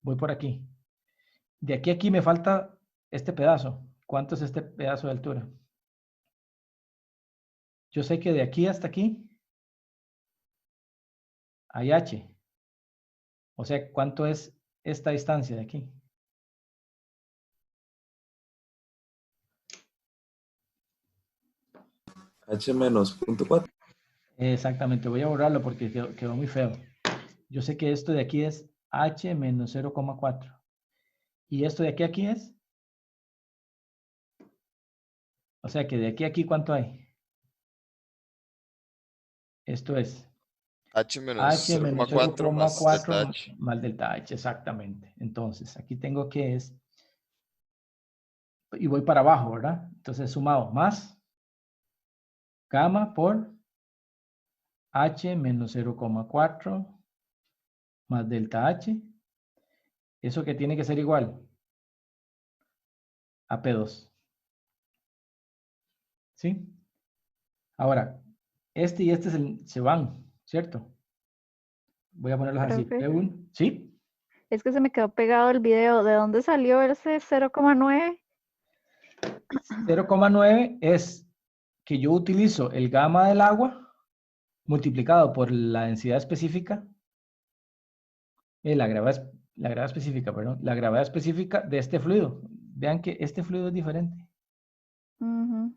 Voy por aquí. De aquí a aquí me falta este pedazo. ¿Cuánto es este pedazo de altura? Yo sé que de aquí hasta aquí hay H. O sea, ¿cuánto es esta distancia de aquí? H menos 0.4. Exactamente, voy a borrarlo porque quedó muy feo. Yo sé que esto de aquí es H menos 0,4. ¿Y esto de aquí a aquí es? O sea que de aquí a aquí, ¿cuánto hay? Esto es H menos H menos 0,4 más delta 0,4 H. más delta H, exactamente. Entonces, aquí tengo que es, y voy para abajo, ¿verdad? Entonces, sumado más gamma por H menos 0,4 más delta H. Eso que tiene que ser igual a P2. ¿Sí? Ahora, este y este se van, ¿cierto? Voy a ponerlos así. Profe, P1, ¿sí? es que se me quedó pegado el video. ¿De dónde salió ese 0,9? 0,9 es que yo utilizo el gamma del agua multiplicado por la densidad específica, la gravedad específica, perdón, la gravedad específica de este fluido. Vean que este fluido es diferente. Ujú.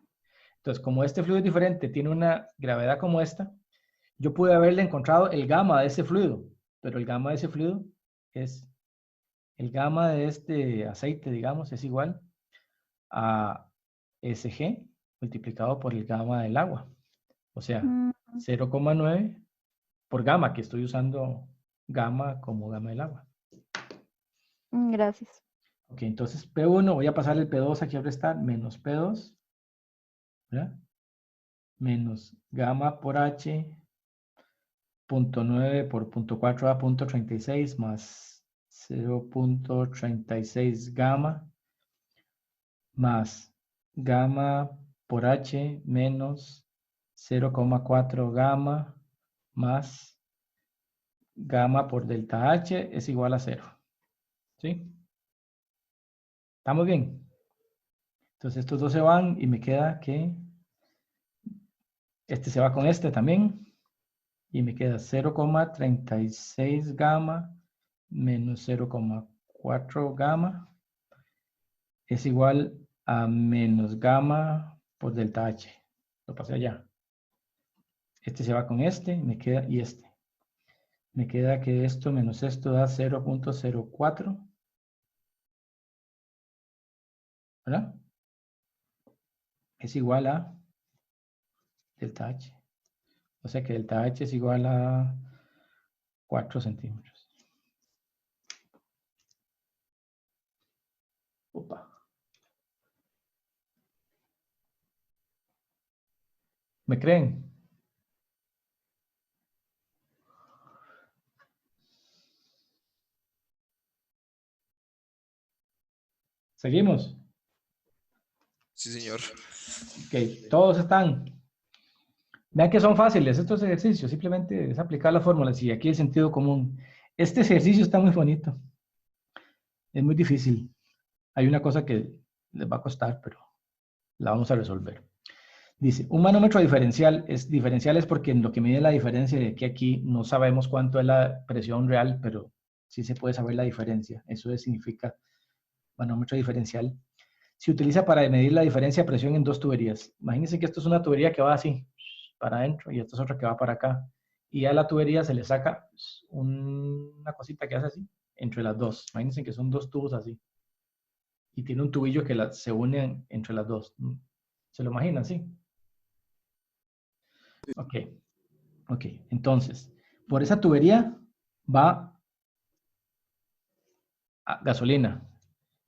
Entonces, como este fluido es diferente, tiene una gravedad como esta, yo pude haberle encontrado el gamma de ese fluido, pero el gamma de ese fluido es, el gamma de este aceite, digamos, es igual a Sg multiplicado por el gamma del agua. O sea, Mm, 0,9 por gamma, que estoy usando gamma como gamma del agua. gracias. Ok, entonces P1, voy a pasar el P2 aquí a restar, menos P2, ¿verdad? Menos gamma por H, 0,9 por 0,4 a 0,36 más 0,36 gamma más gamma por H menos 0,4 gamma más gamma por delta H es igual a 0. ¿Sí? ¿Estamos bien? Entonces estos dos se van y me queda que este se va con este también y me queda 0,36 gamma menos 0,4 gamma es igual a menos gamma por delta H. Lo pasé allá. Este se va con este, me queda y este. Me queda que esto menos esto da 0,04. ¿Verdad? Es igual a delta H. O sea que delta H es igual a 4 centímetros. Opa. ¿Me creen? ¿Seguimos? Sí, señor. Ok, todos están. Vean que son fáciles estos ejercicios, simplemente es aplicar las fórmulas y aquí el sentido común. Este ejercicio está muy bonito, es muy difícil. Hay una cosa que les va a costar, pero la vamos a resolver. Dice, un manómetro diferencial es porque en lo que mide la diferencia de aquí a aquí no sabemos cuánto es la presión real, pero sí se puede saber la diferencia. Eso significa manómetro diferencial. Se utiliza para medir la diferencia de presión en dos tuberías. Imagínense que esto es una tubería que va así, para adentro, y esto es otra que va para acá. Y a la tubería se le saca una cosita que hace así, entre las dos. Imagínense que son dos tubos así. Y tiene un tubillo que se une entre las dos. ¿Se lo imaginan? Sí. Ok. Ok. Entonces, por esa tubería va gasolina.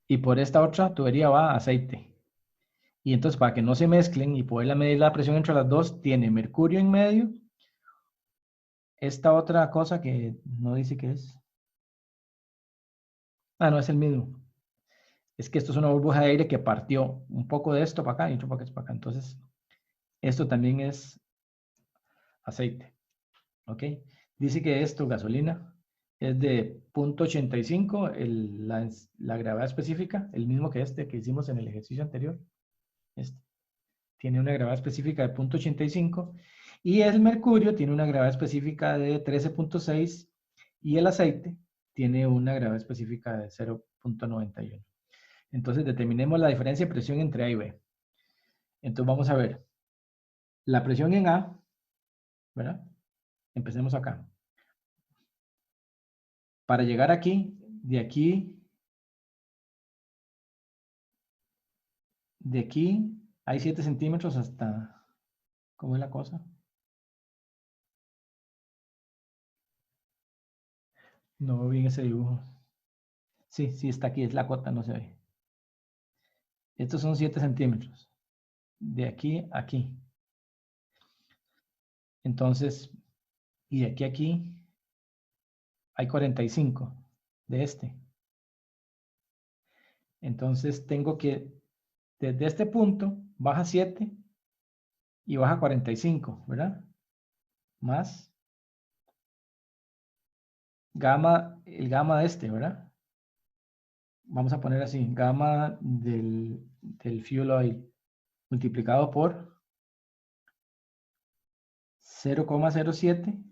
Y por esta otra tubería va aceite. Y entonces, para que no se mezclen y poder medir la presión entre las dos, tiene mercurio en medio. Esta otra cosa que no dice qué es. Ah, no es el mismo. Es que esto es una burbuja de aire que partió un poco de esto para acá y otro poco para acá. Entonces, esto también es aceite. ¿Ok? Dice que esto, gasolina, es de 0.85, la gravedad específica, el mismo que este que hicimos en el ejercicio anterior. Este tiene una gravedad específica de 0.85 y el mercurio tiene una gravedad específica de 13.6 y el aceite tiene una gravedad específica de 0.91. Entonces determinemos la diferencia de presión entre A y B. Entonces vamos a ver la presión en A, ¿verdad? Empecemos acá. Para llegar aquí, de aquí hay 7 centímetros hasta, ¿cómo es la cosa? No veo bien ese dibujo. Sí, sí está aquí, es la cota, no se ve. Estos son 7 centímetros. De aquí a aquí. Entonces, y de aquí a aquí hay 45 de este. Entonces tengo que, desde este punto, baja 7 y baja 45, ¿verdad? Más gamma, el gamma de este, ¿verdad? Vamos a poner así, gamma del fuel oil multiplicado por 0,07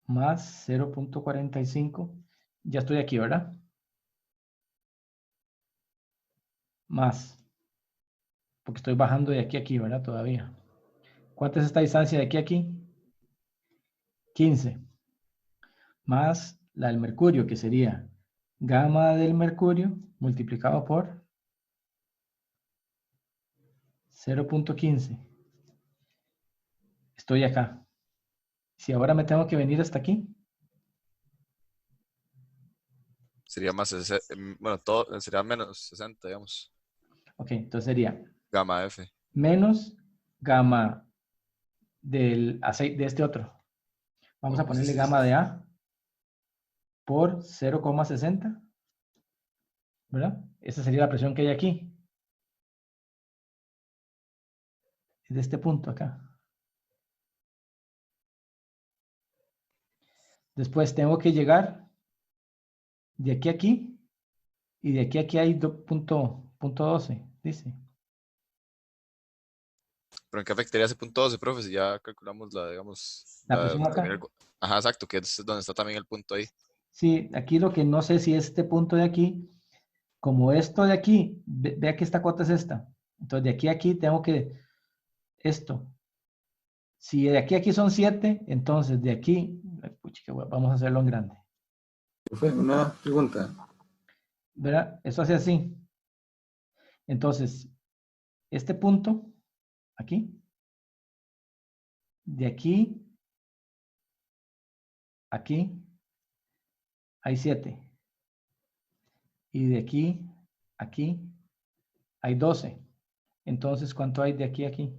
más 0.45. Ya estoy aquí, ¿verdad? Más, porque estoy bajando de aquí a aquí, ¿verdad? Todavía. ¿Cuánta es esta distancia de aquí a aquí? 15. Más la del mercurio, que sería gamma del mercurio multiplicado por 0.15. Estoy acá. Si ahora me tengo que venir hasta aquí, Sería más, bueno, todo sería menos 60, digamos. ok, entonces sería Gamma F. menos gamma del aceite de este otro. Vamos a Oh, sí, ponerle sí, sí. gamma de A por 0,60, ¿verdad? Esa sería la presión que hay aquí. Es de este punto acá. Después tengo que llegar de aquí a aquí y de aquí a aquí hay punto 12, dice. Pero ¿en qué afectaría ese punto 12, profe? Si ya calculamos la, digamos, La la presión donde termina acá. Ajá, exacto, que es donde está también el punto ahí. Sí, aquí lo que no sé si este punto de aquí, como esto de aquí, vea que esta cota es esta. Entonces de aquí a aquí tengo que, esto. Si de aquí a aquí son 7, entonces de aquí, puchica, vamos a hacerlo en grande. Fue una pregunta. ¿Verdad? Eso hace así. Entonces, este punto, aquí, de aquí, aquí, hay 7. Y de aquí, aquí, hay 12. Entonces, ¿cuánto hay de aquí a aquí?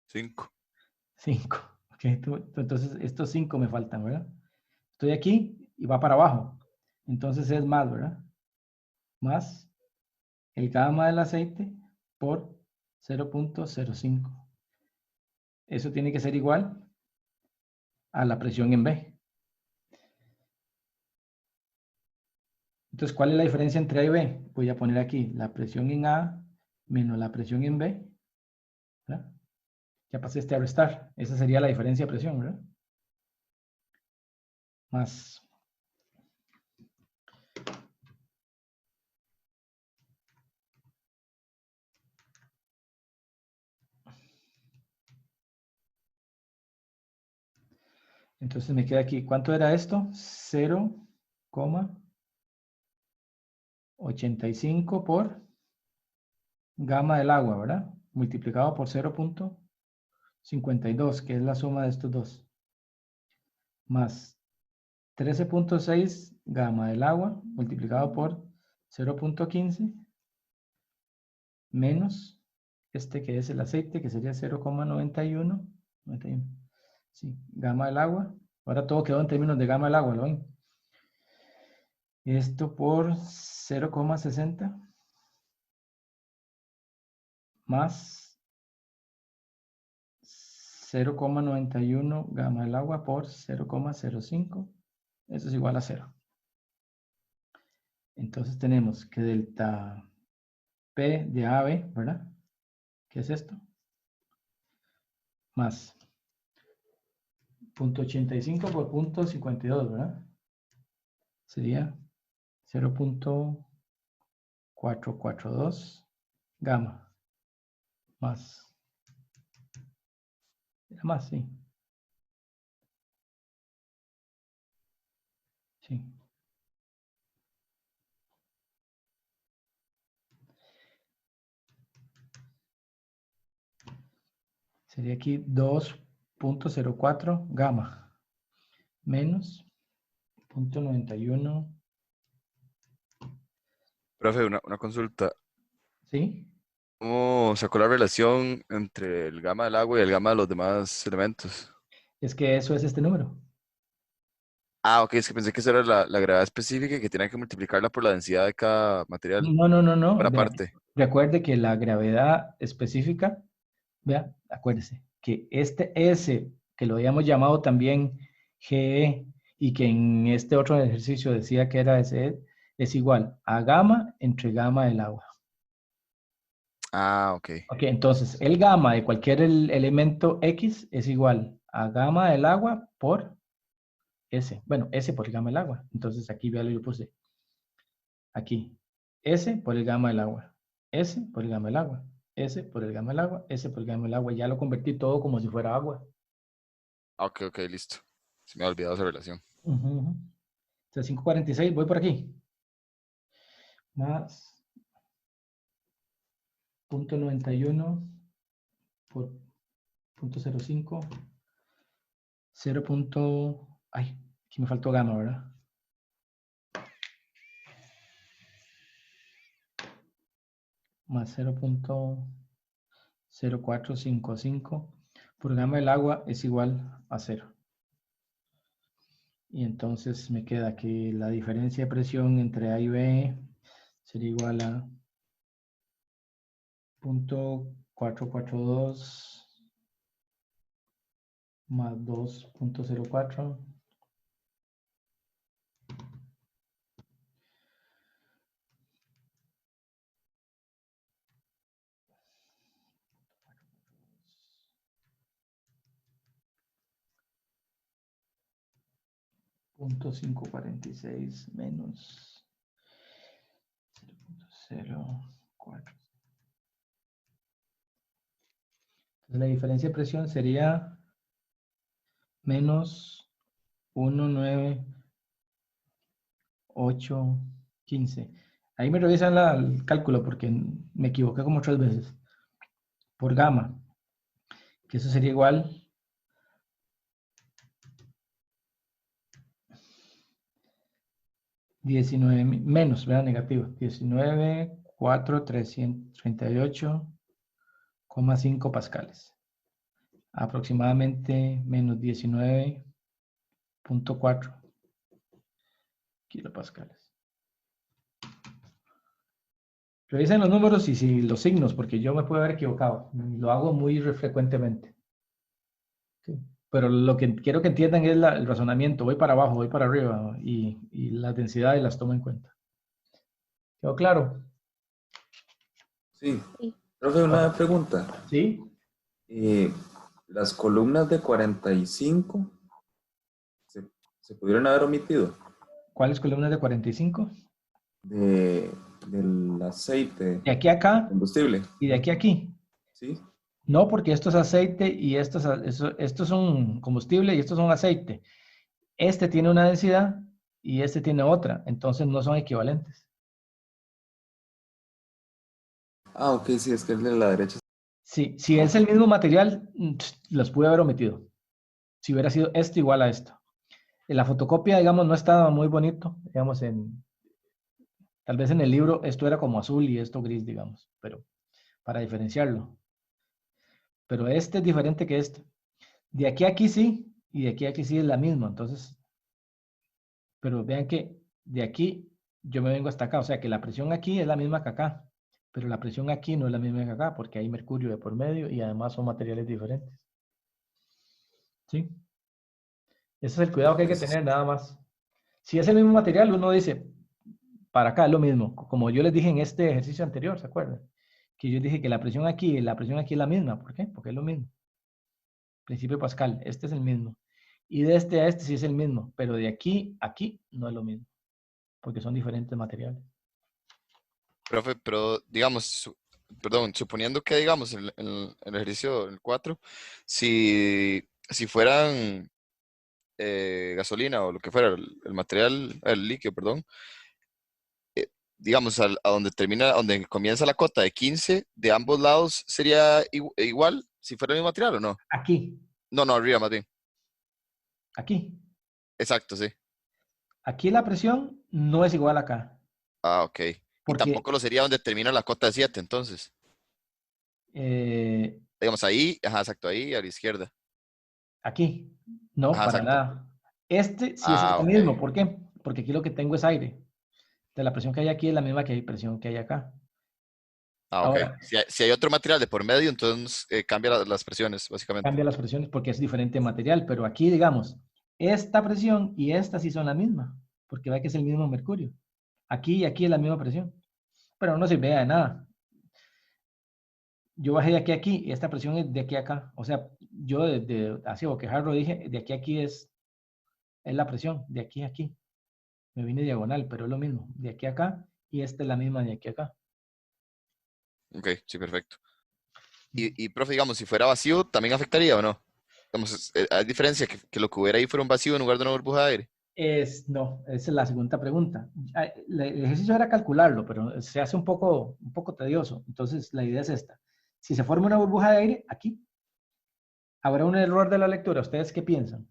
5. 5. Okay, entonces, estos 5 me faltan, ¿verdad? Estoy aquí y va para abajo. Entonces es más, ¿verdad? Más el gamma del aceite por 0.05. Eso tiene que ser igual a la presión en B. Entonces, ¿cuál es la diferencia entre A y B? Voy a poner aquí la presión en A menos la presión en B, ¿verdad? Ya pasé a restar. Esa sería la diferencia de presión, ¿verdad? Más. Entonces me queda aquí. ¿Cuánto era esto? 0,85 por gamma del agua, ¿verdad? Multiplicado por 0.52, que es la suma de estos dos. Más 13.6 gamma del agua multiplicado por 0.15 menos este que es el aceite, que sería 0,91. Sí, gamma del agua. Ahora todo quedó en términos de gamma del agua, ¿lo ven? Esto por 0,60 más 0,91 gamma del agua por 0,05. Eso es igual a 0. Entonces tenemos que delta P de AB, ¿verdad? ¿Qué es esto? Más 0.85 por 0.52, ¿verdad? Sería 0.442 gamma. Más. Era más, sí. Sí. Sería aquí 2.04 gamma. Menos 0.91. Profe, una consulta. ¿Sí? ¿Cómo sacó la relación entre el gamma del agua y el gamma de los demás elementos? Es que eso es este número. Ah, ok, es que pensé que esa era la gravedad específica y que tenía que multiplicarla por la densidad de cada material. No. Por Vea, aparte. recuerde que la gravedad específica, vea, acuérdese, que este S, que lo habíamos llamado también GE, y que en este otro ejercicio decía que era SE, es igual a gamma entre gamma del agua. Ah, ok. Ok, entonces el gamma de cualquier elemento X es igual a gamma del agua por S. Bueno, S por el gamma del agua. Entonces aquí, vea, lo puse. Aquí, S por el gamma del agua, S por el gamma del agua, S por el gamma del agua, S por el gamma del agua. Ya lo convertí todo como si fuera agua. Ok, ok, listo. Se me ha olvidado esa relación. Entonces 546, voy por aquí. Más 0.91 por 0.05. 0. Ay, aquí me faltó gamma, ¿verdad? Más 0.0455 por gamma del agua es igual a 0. Y entonces me queda que la diferencia de presión entre A y B sería igual a 0.442 más 2.04 0.546 menos 0.04. Entonces la diferencia de presión sería menos 19815. Ahí me revisan el cálculo porque me equivoqué como 3 veces. Por gamma, que eso sería igual 19 menos, ¿verdad? Negativo. 19,438,5 pascales. Aproximadamente menos 19.4 kilopascales. Revisen los números y si los signos, porque yo me puedo haber equivocado. Lo hago muy frecuentemente. Sí. Pero lo que quiero que entiendan es el razonamiento. Voy para abajo, voy para arriba y las densidades las tomo en cuenta. ¿Quedó claro? Sí. Sí. Profe, una pregunta. ¿Sí? Las columnas de 45 se pudieron haber omitido ¿Cuáles columnas de 45? del aceite De aquí a acá combustible. y de aquí a aquí. ¿Sí? No, porque esto es aceite y estos son combustible y estos son aceite. Este tiene una densidad y este tiene otra, entonces no son equivalentes. Ah, ok, sí, es que el de la derecha. Sí, si es el mismo material, los pude haber omitido. Si hubiera sido esto igual a esto. En la fotocopia, digamos, no estaba muy bonito, digamos, tal vez en el libro esto era como azul y esto gris, digamos, pero para diferenciarlo. Pero este es diferente que este. De aquí a aquí sí, y de aquí a aquí sí es la misma, entonces, pero vean que de aquí yo me vengo hasta acá, o sea que la presión aquí es la misma que acá, pero la presión aquí no es la misma que acá, porque hay mercurio de por medio y además son materiales diferentes. ¿Sí? Ese es el cuidado que hay que tener, nada más. Si es el mismo material, uno dice, para acá es lo mismo, como yo les dije en este ejercicio anterior, ¿se acuerdan? Que yo dije que la presión aquí y la presión aquí es la misma, ¿por qué? Porque es lo mismo. Principio de Pascal, este es el mismo. Y de este a este sí es el mismo, pero de aquí a aquí no es lo mismo, porque son diferentes materiales. Profe, pero digamos, perdón, suponiendo que digamos en el ejercicio en el 4, si fueran gasolina o lo que fuera, el material, el líquido, perdón, digamos, a donde termina, donde comienza la cota de 15 de ambos lados, ¿sería igual si fuera el mismo material o no? Aquí, No, no, arriba más bien. aquí. Exacto, sí. Aquí la presión no es igual acá, Ah, ok. Y porque tampoco lo sería donde termina la cota de 7, entonces. eh, Digamos ahí, ajá, exacto, ahí a la izquierda. aquí, no, Ajá, para exacto. nada. Este sí es Ah, este ok. mismo, ¿por qué? Porque aquí lo que tengo es aire. De la presión que hay aquí es la misma que hay presión que hay acá. Ah, ok. Ahora, Si hay otro material de por medio, entonces cambia las presiones, básicamente. cambia las presiones porque es diferente material, pero aquí, digamos, esta presión y esta sí son la misma, porque ve que es el mismo mercurio. Aquí y aquí es la misma presión, pero no sirve de nada. Yo bajé de aquí a aquí y esta presión es de aquí a acá. O sea, yo así boquejarro dije, de aquí a aquí es la presión, de aquí a aquí. Me vine diagonal, pero es lo mismo, de aquí a acá y esta es la misma de aquí a acá. Ok, sí, perfecto. Profe, digamos, si fuera vacío, ¿también afectaría o no? Digamos, hay diferencia que lo que hubiera ahí fuera un vacío en lugar de una burbuja de aire. No, esa es la segunda pregunta. El ejercicio era calcularlo, pero se hace un poco tedioso. Entonces, la idea es esta. Si se forma una burbuja de aire, aquí, habrá un error de la lectura. ¿Ustedes qué piensan?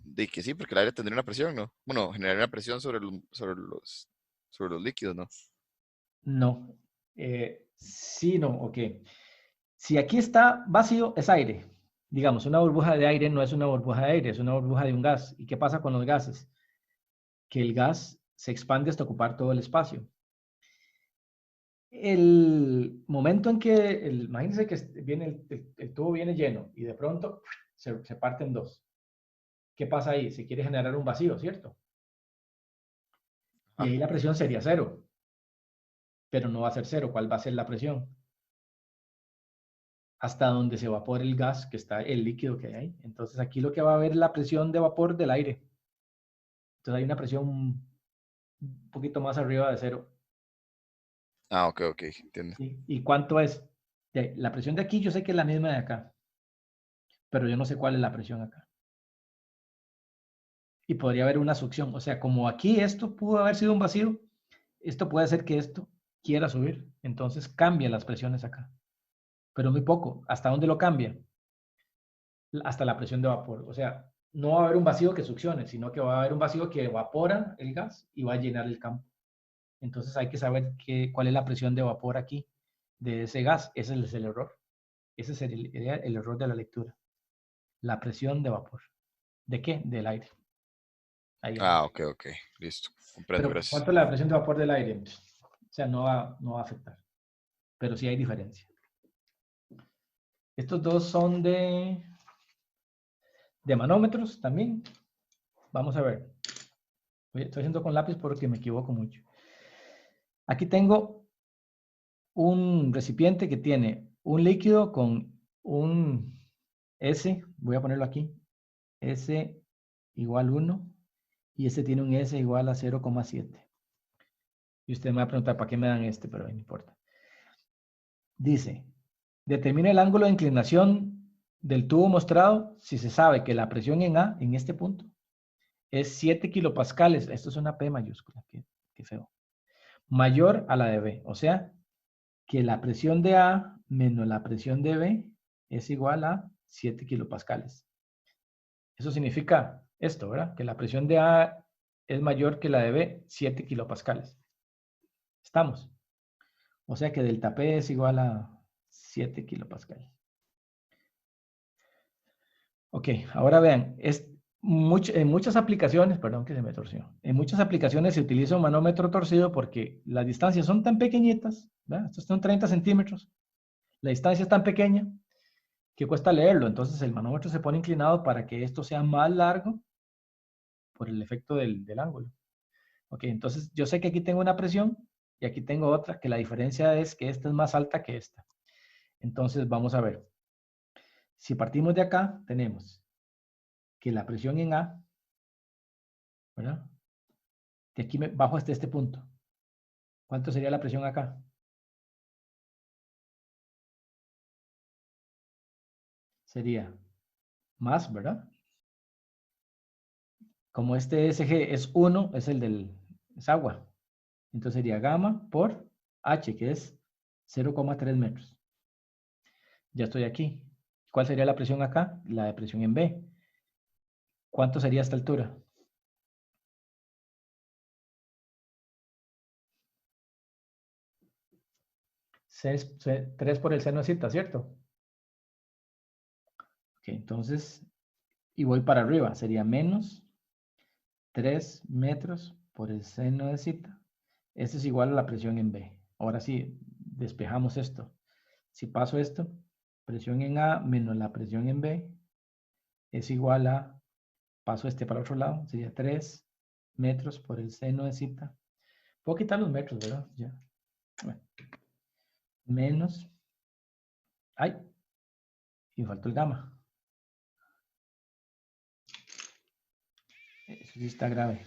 De que sí, porque el aire tendría una presión, ¿no? Bueno, generaría una presión sobre los líquidos, ¿no? No. Sí, no, ok. Si aquí está vacío, es aire. Digamos, una burbuja de aire no es una burbuja de aire, es una burbuja de un gas. ¿Y qué pasa con los gases? Que el gas se expande hasta ocupar todo el espacio. El momento en que, imagínense que viene el tubo viene lleno y de pronto se parte en dos. ¿Qué pasa ahí? Se quiere generar un vacío, ¿cierto? Y Ajá. ahí la presión sería cero, pero no va a ser cero. ¿Cuál va a ser la presión? Hasta donde se evapore el gas, que está el líquido que hay ahí. Entonces aquí lo que va a haber es la presión de vapor del aire. Entonces hay una presión un poquito más arriba de cero. Ah, ok, ok, entiendo. ¿Sí? ¿Y cuánto es? La presión de aquí yo sé que es la misma de acá, pero yo no sé cuál es la presión acá. Y podría haber una succión. O sea, como aquí esto pudo haber sido un vacío, esto puede hacer que esto quiera subir. Entonces cambia las presiones acá. Pero muy poco. ¿Hasta dónde lo cambia? Hasta la presión de vapor. O sea, no va a haber un vacío que succione, sino que va a haber un vacío que evapora el gas y va a llenar el campo. Entonces hay que saber cuál es la presión de vapor aquí de ese gas. Ese es el error. Ese sería el error de la lectura. La presión de vapor. ¿De qué? Del aire. Ahí anda. Ah, ok, ok, listo. Comprendo, Pero gracias. ¿cuánto es la presión de vapor del aire? sea, no va a afectar. Pero sí hay diferencia. Estos dos son de manómetros también. Vamos a ver. Estoy haciendo con lápiz porque me equivoco mucho. Aquí tengo un recipiente que tiene un líquido con un S, voy a ponerlo aquí, S igual 1, y este tiene un S igual a 0,7. Y usted me va a preguntar, ¿para qué me dan este? Pero no importa. Dice, determina el ángulo de inclinación del tubo mostrado si se sabe que la presión en A, en este punto, es 7 kilopascales. Esto es una P mayúscula, qué feo. Mayor a la de B. O sea, que la presión de A menos la presión de B es igual a 7 kilopascales. Eso significa esto, ¿verdad? Que la presión de A es mayor que la de B, 7 kilopascales. ¿Estamos? O sea que delta P es igual a 7 kilopascales. Ok, ahora vean, en muchas aplicaciones, perdón que se me torció, en muchas aplicaciones se utiliza un manómetro torcido porque las distancias son tan pequeñitas, ¿verdad? Estos son 30 centímetros, la distancia es tan pequeña que cuesta leerlo, entonces el manómetro se pone inclinado para que esto sea más largo por el efecto del ángulo. Ok, entonces yo sé que aquí tengo una presión y aquí tengo otra, que la diferencia es que esta es más alta que esta. Entonces vamos a ver. Si partimos de acá, tenemos que la presión en A, ¿verdad? De aquí bajo hasta este punto. ¿Cuánto sería la presión acá? Sería más, ¿verdad? Como este SG es 1, es es agua. Entonces sería gamma por H, que es 0,3 metros. Ya estoy aquí. ¿Cuál sería la presión acá? La de presión en B. ¿Cuánto sería esta altura? 3 por el seno de zeta, ¿cierto? Ok, entonces, y voy para arriba, sería menos 3 metros por el seno de zeta. Esto es igual a la presión en B. Ahora sí, despejamos esto. Si paso esto, presión en A menos la presión en B es igual a, paso este para otro lado, sería 3 metros por el seno de zeta. Puedo quitar los metros, ¿verdad? Ya. Bueno. Menos, ay, y faltó el gamma. Eso sí está grave.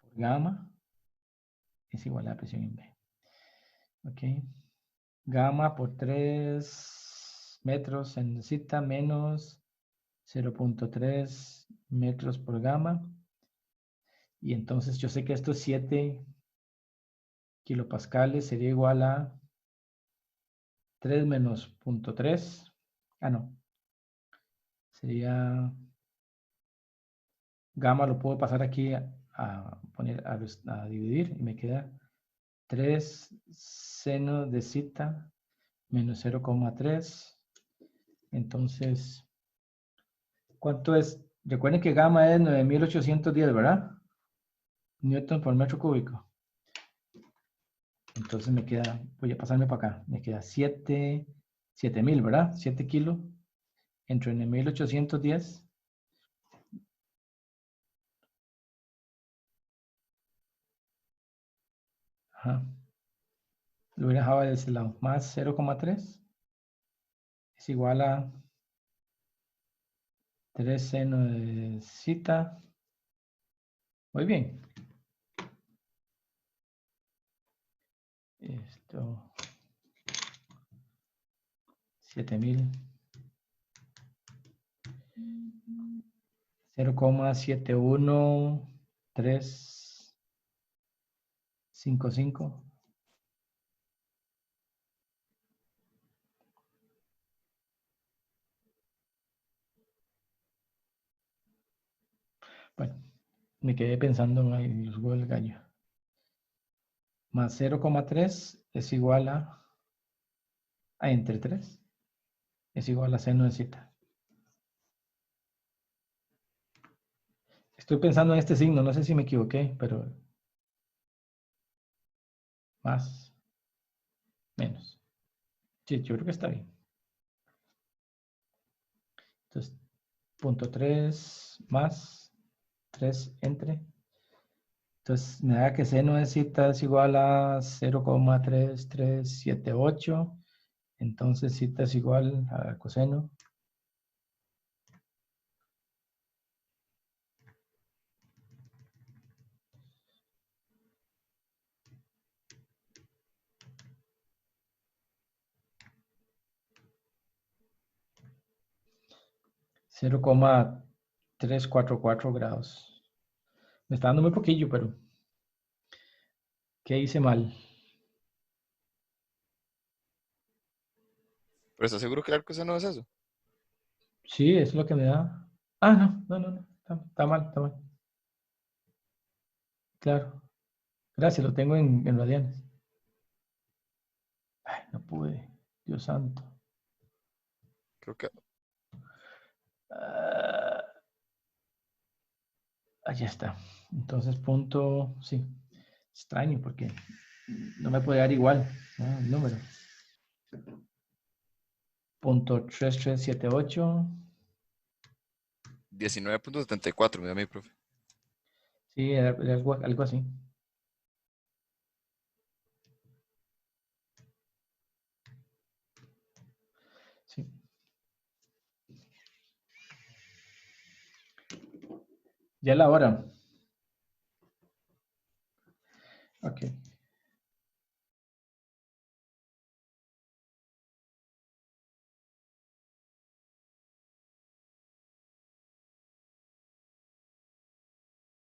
Por gamma es igual a la presión en B. Ok. Gamma por 3 metros en zeta menos 0.3 metros por gamma. Y entonces yo sé que estos 7 kilopascales sería igual a 3 menos 0.3. Ah, no. Sería gamma, lo puedo pasar aquí poner a dividir y me queda 3 seno de zeta menos 0,3. Entonces, ¿cuánto es? Recuerden que gamma es 9810, ¿verdad? Newton por metro cúbico. Entonces me queda, voy a pasarme para acá, me queda 7000, ¿verdad? 7 kilos entre 9810. Ajá. Lo hubiera dejado de ese lado. Más 0,3 es igual a 3 seno de zeta. Muy bien. Esto. 7000. 0,71355. Bueno, me quedé pensando en los huevos del gallo. Más 0,3 es igual a entre 3 es igual a seno de zeta. Estoy pensando en este signo, no sé si me equivoqué, pero más, menos. Sí, yo creo que está bien. Entonces, punto 3 más 3 entre. Entonces, me da que seno de cita es igual a 0,3378. Entonces, cita es igual a coseno. Cero coma 344 grados. Me está dando muy poquillo, pero ¿qué hice mal? ¿Pero estás seguro que el arco no es eso? Sí, eso es lo que me da. Ah, no. Está mal, está mal. Claro. Gracias, lo tengo en radianes. Ay, no pude. Dios santo. Creo que Ah, allá está. Entonces, punto, sí. Extraño porque no me puede dar igual, ¿no? El número. Punto 3378. 19.74 me da mi profe. Sí, era algo así. Sí. Ya es la hora.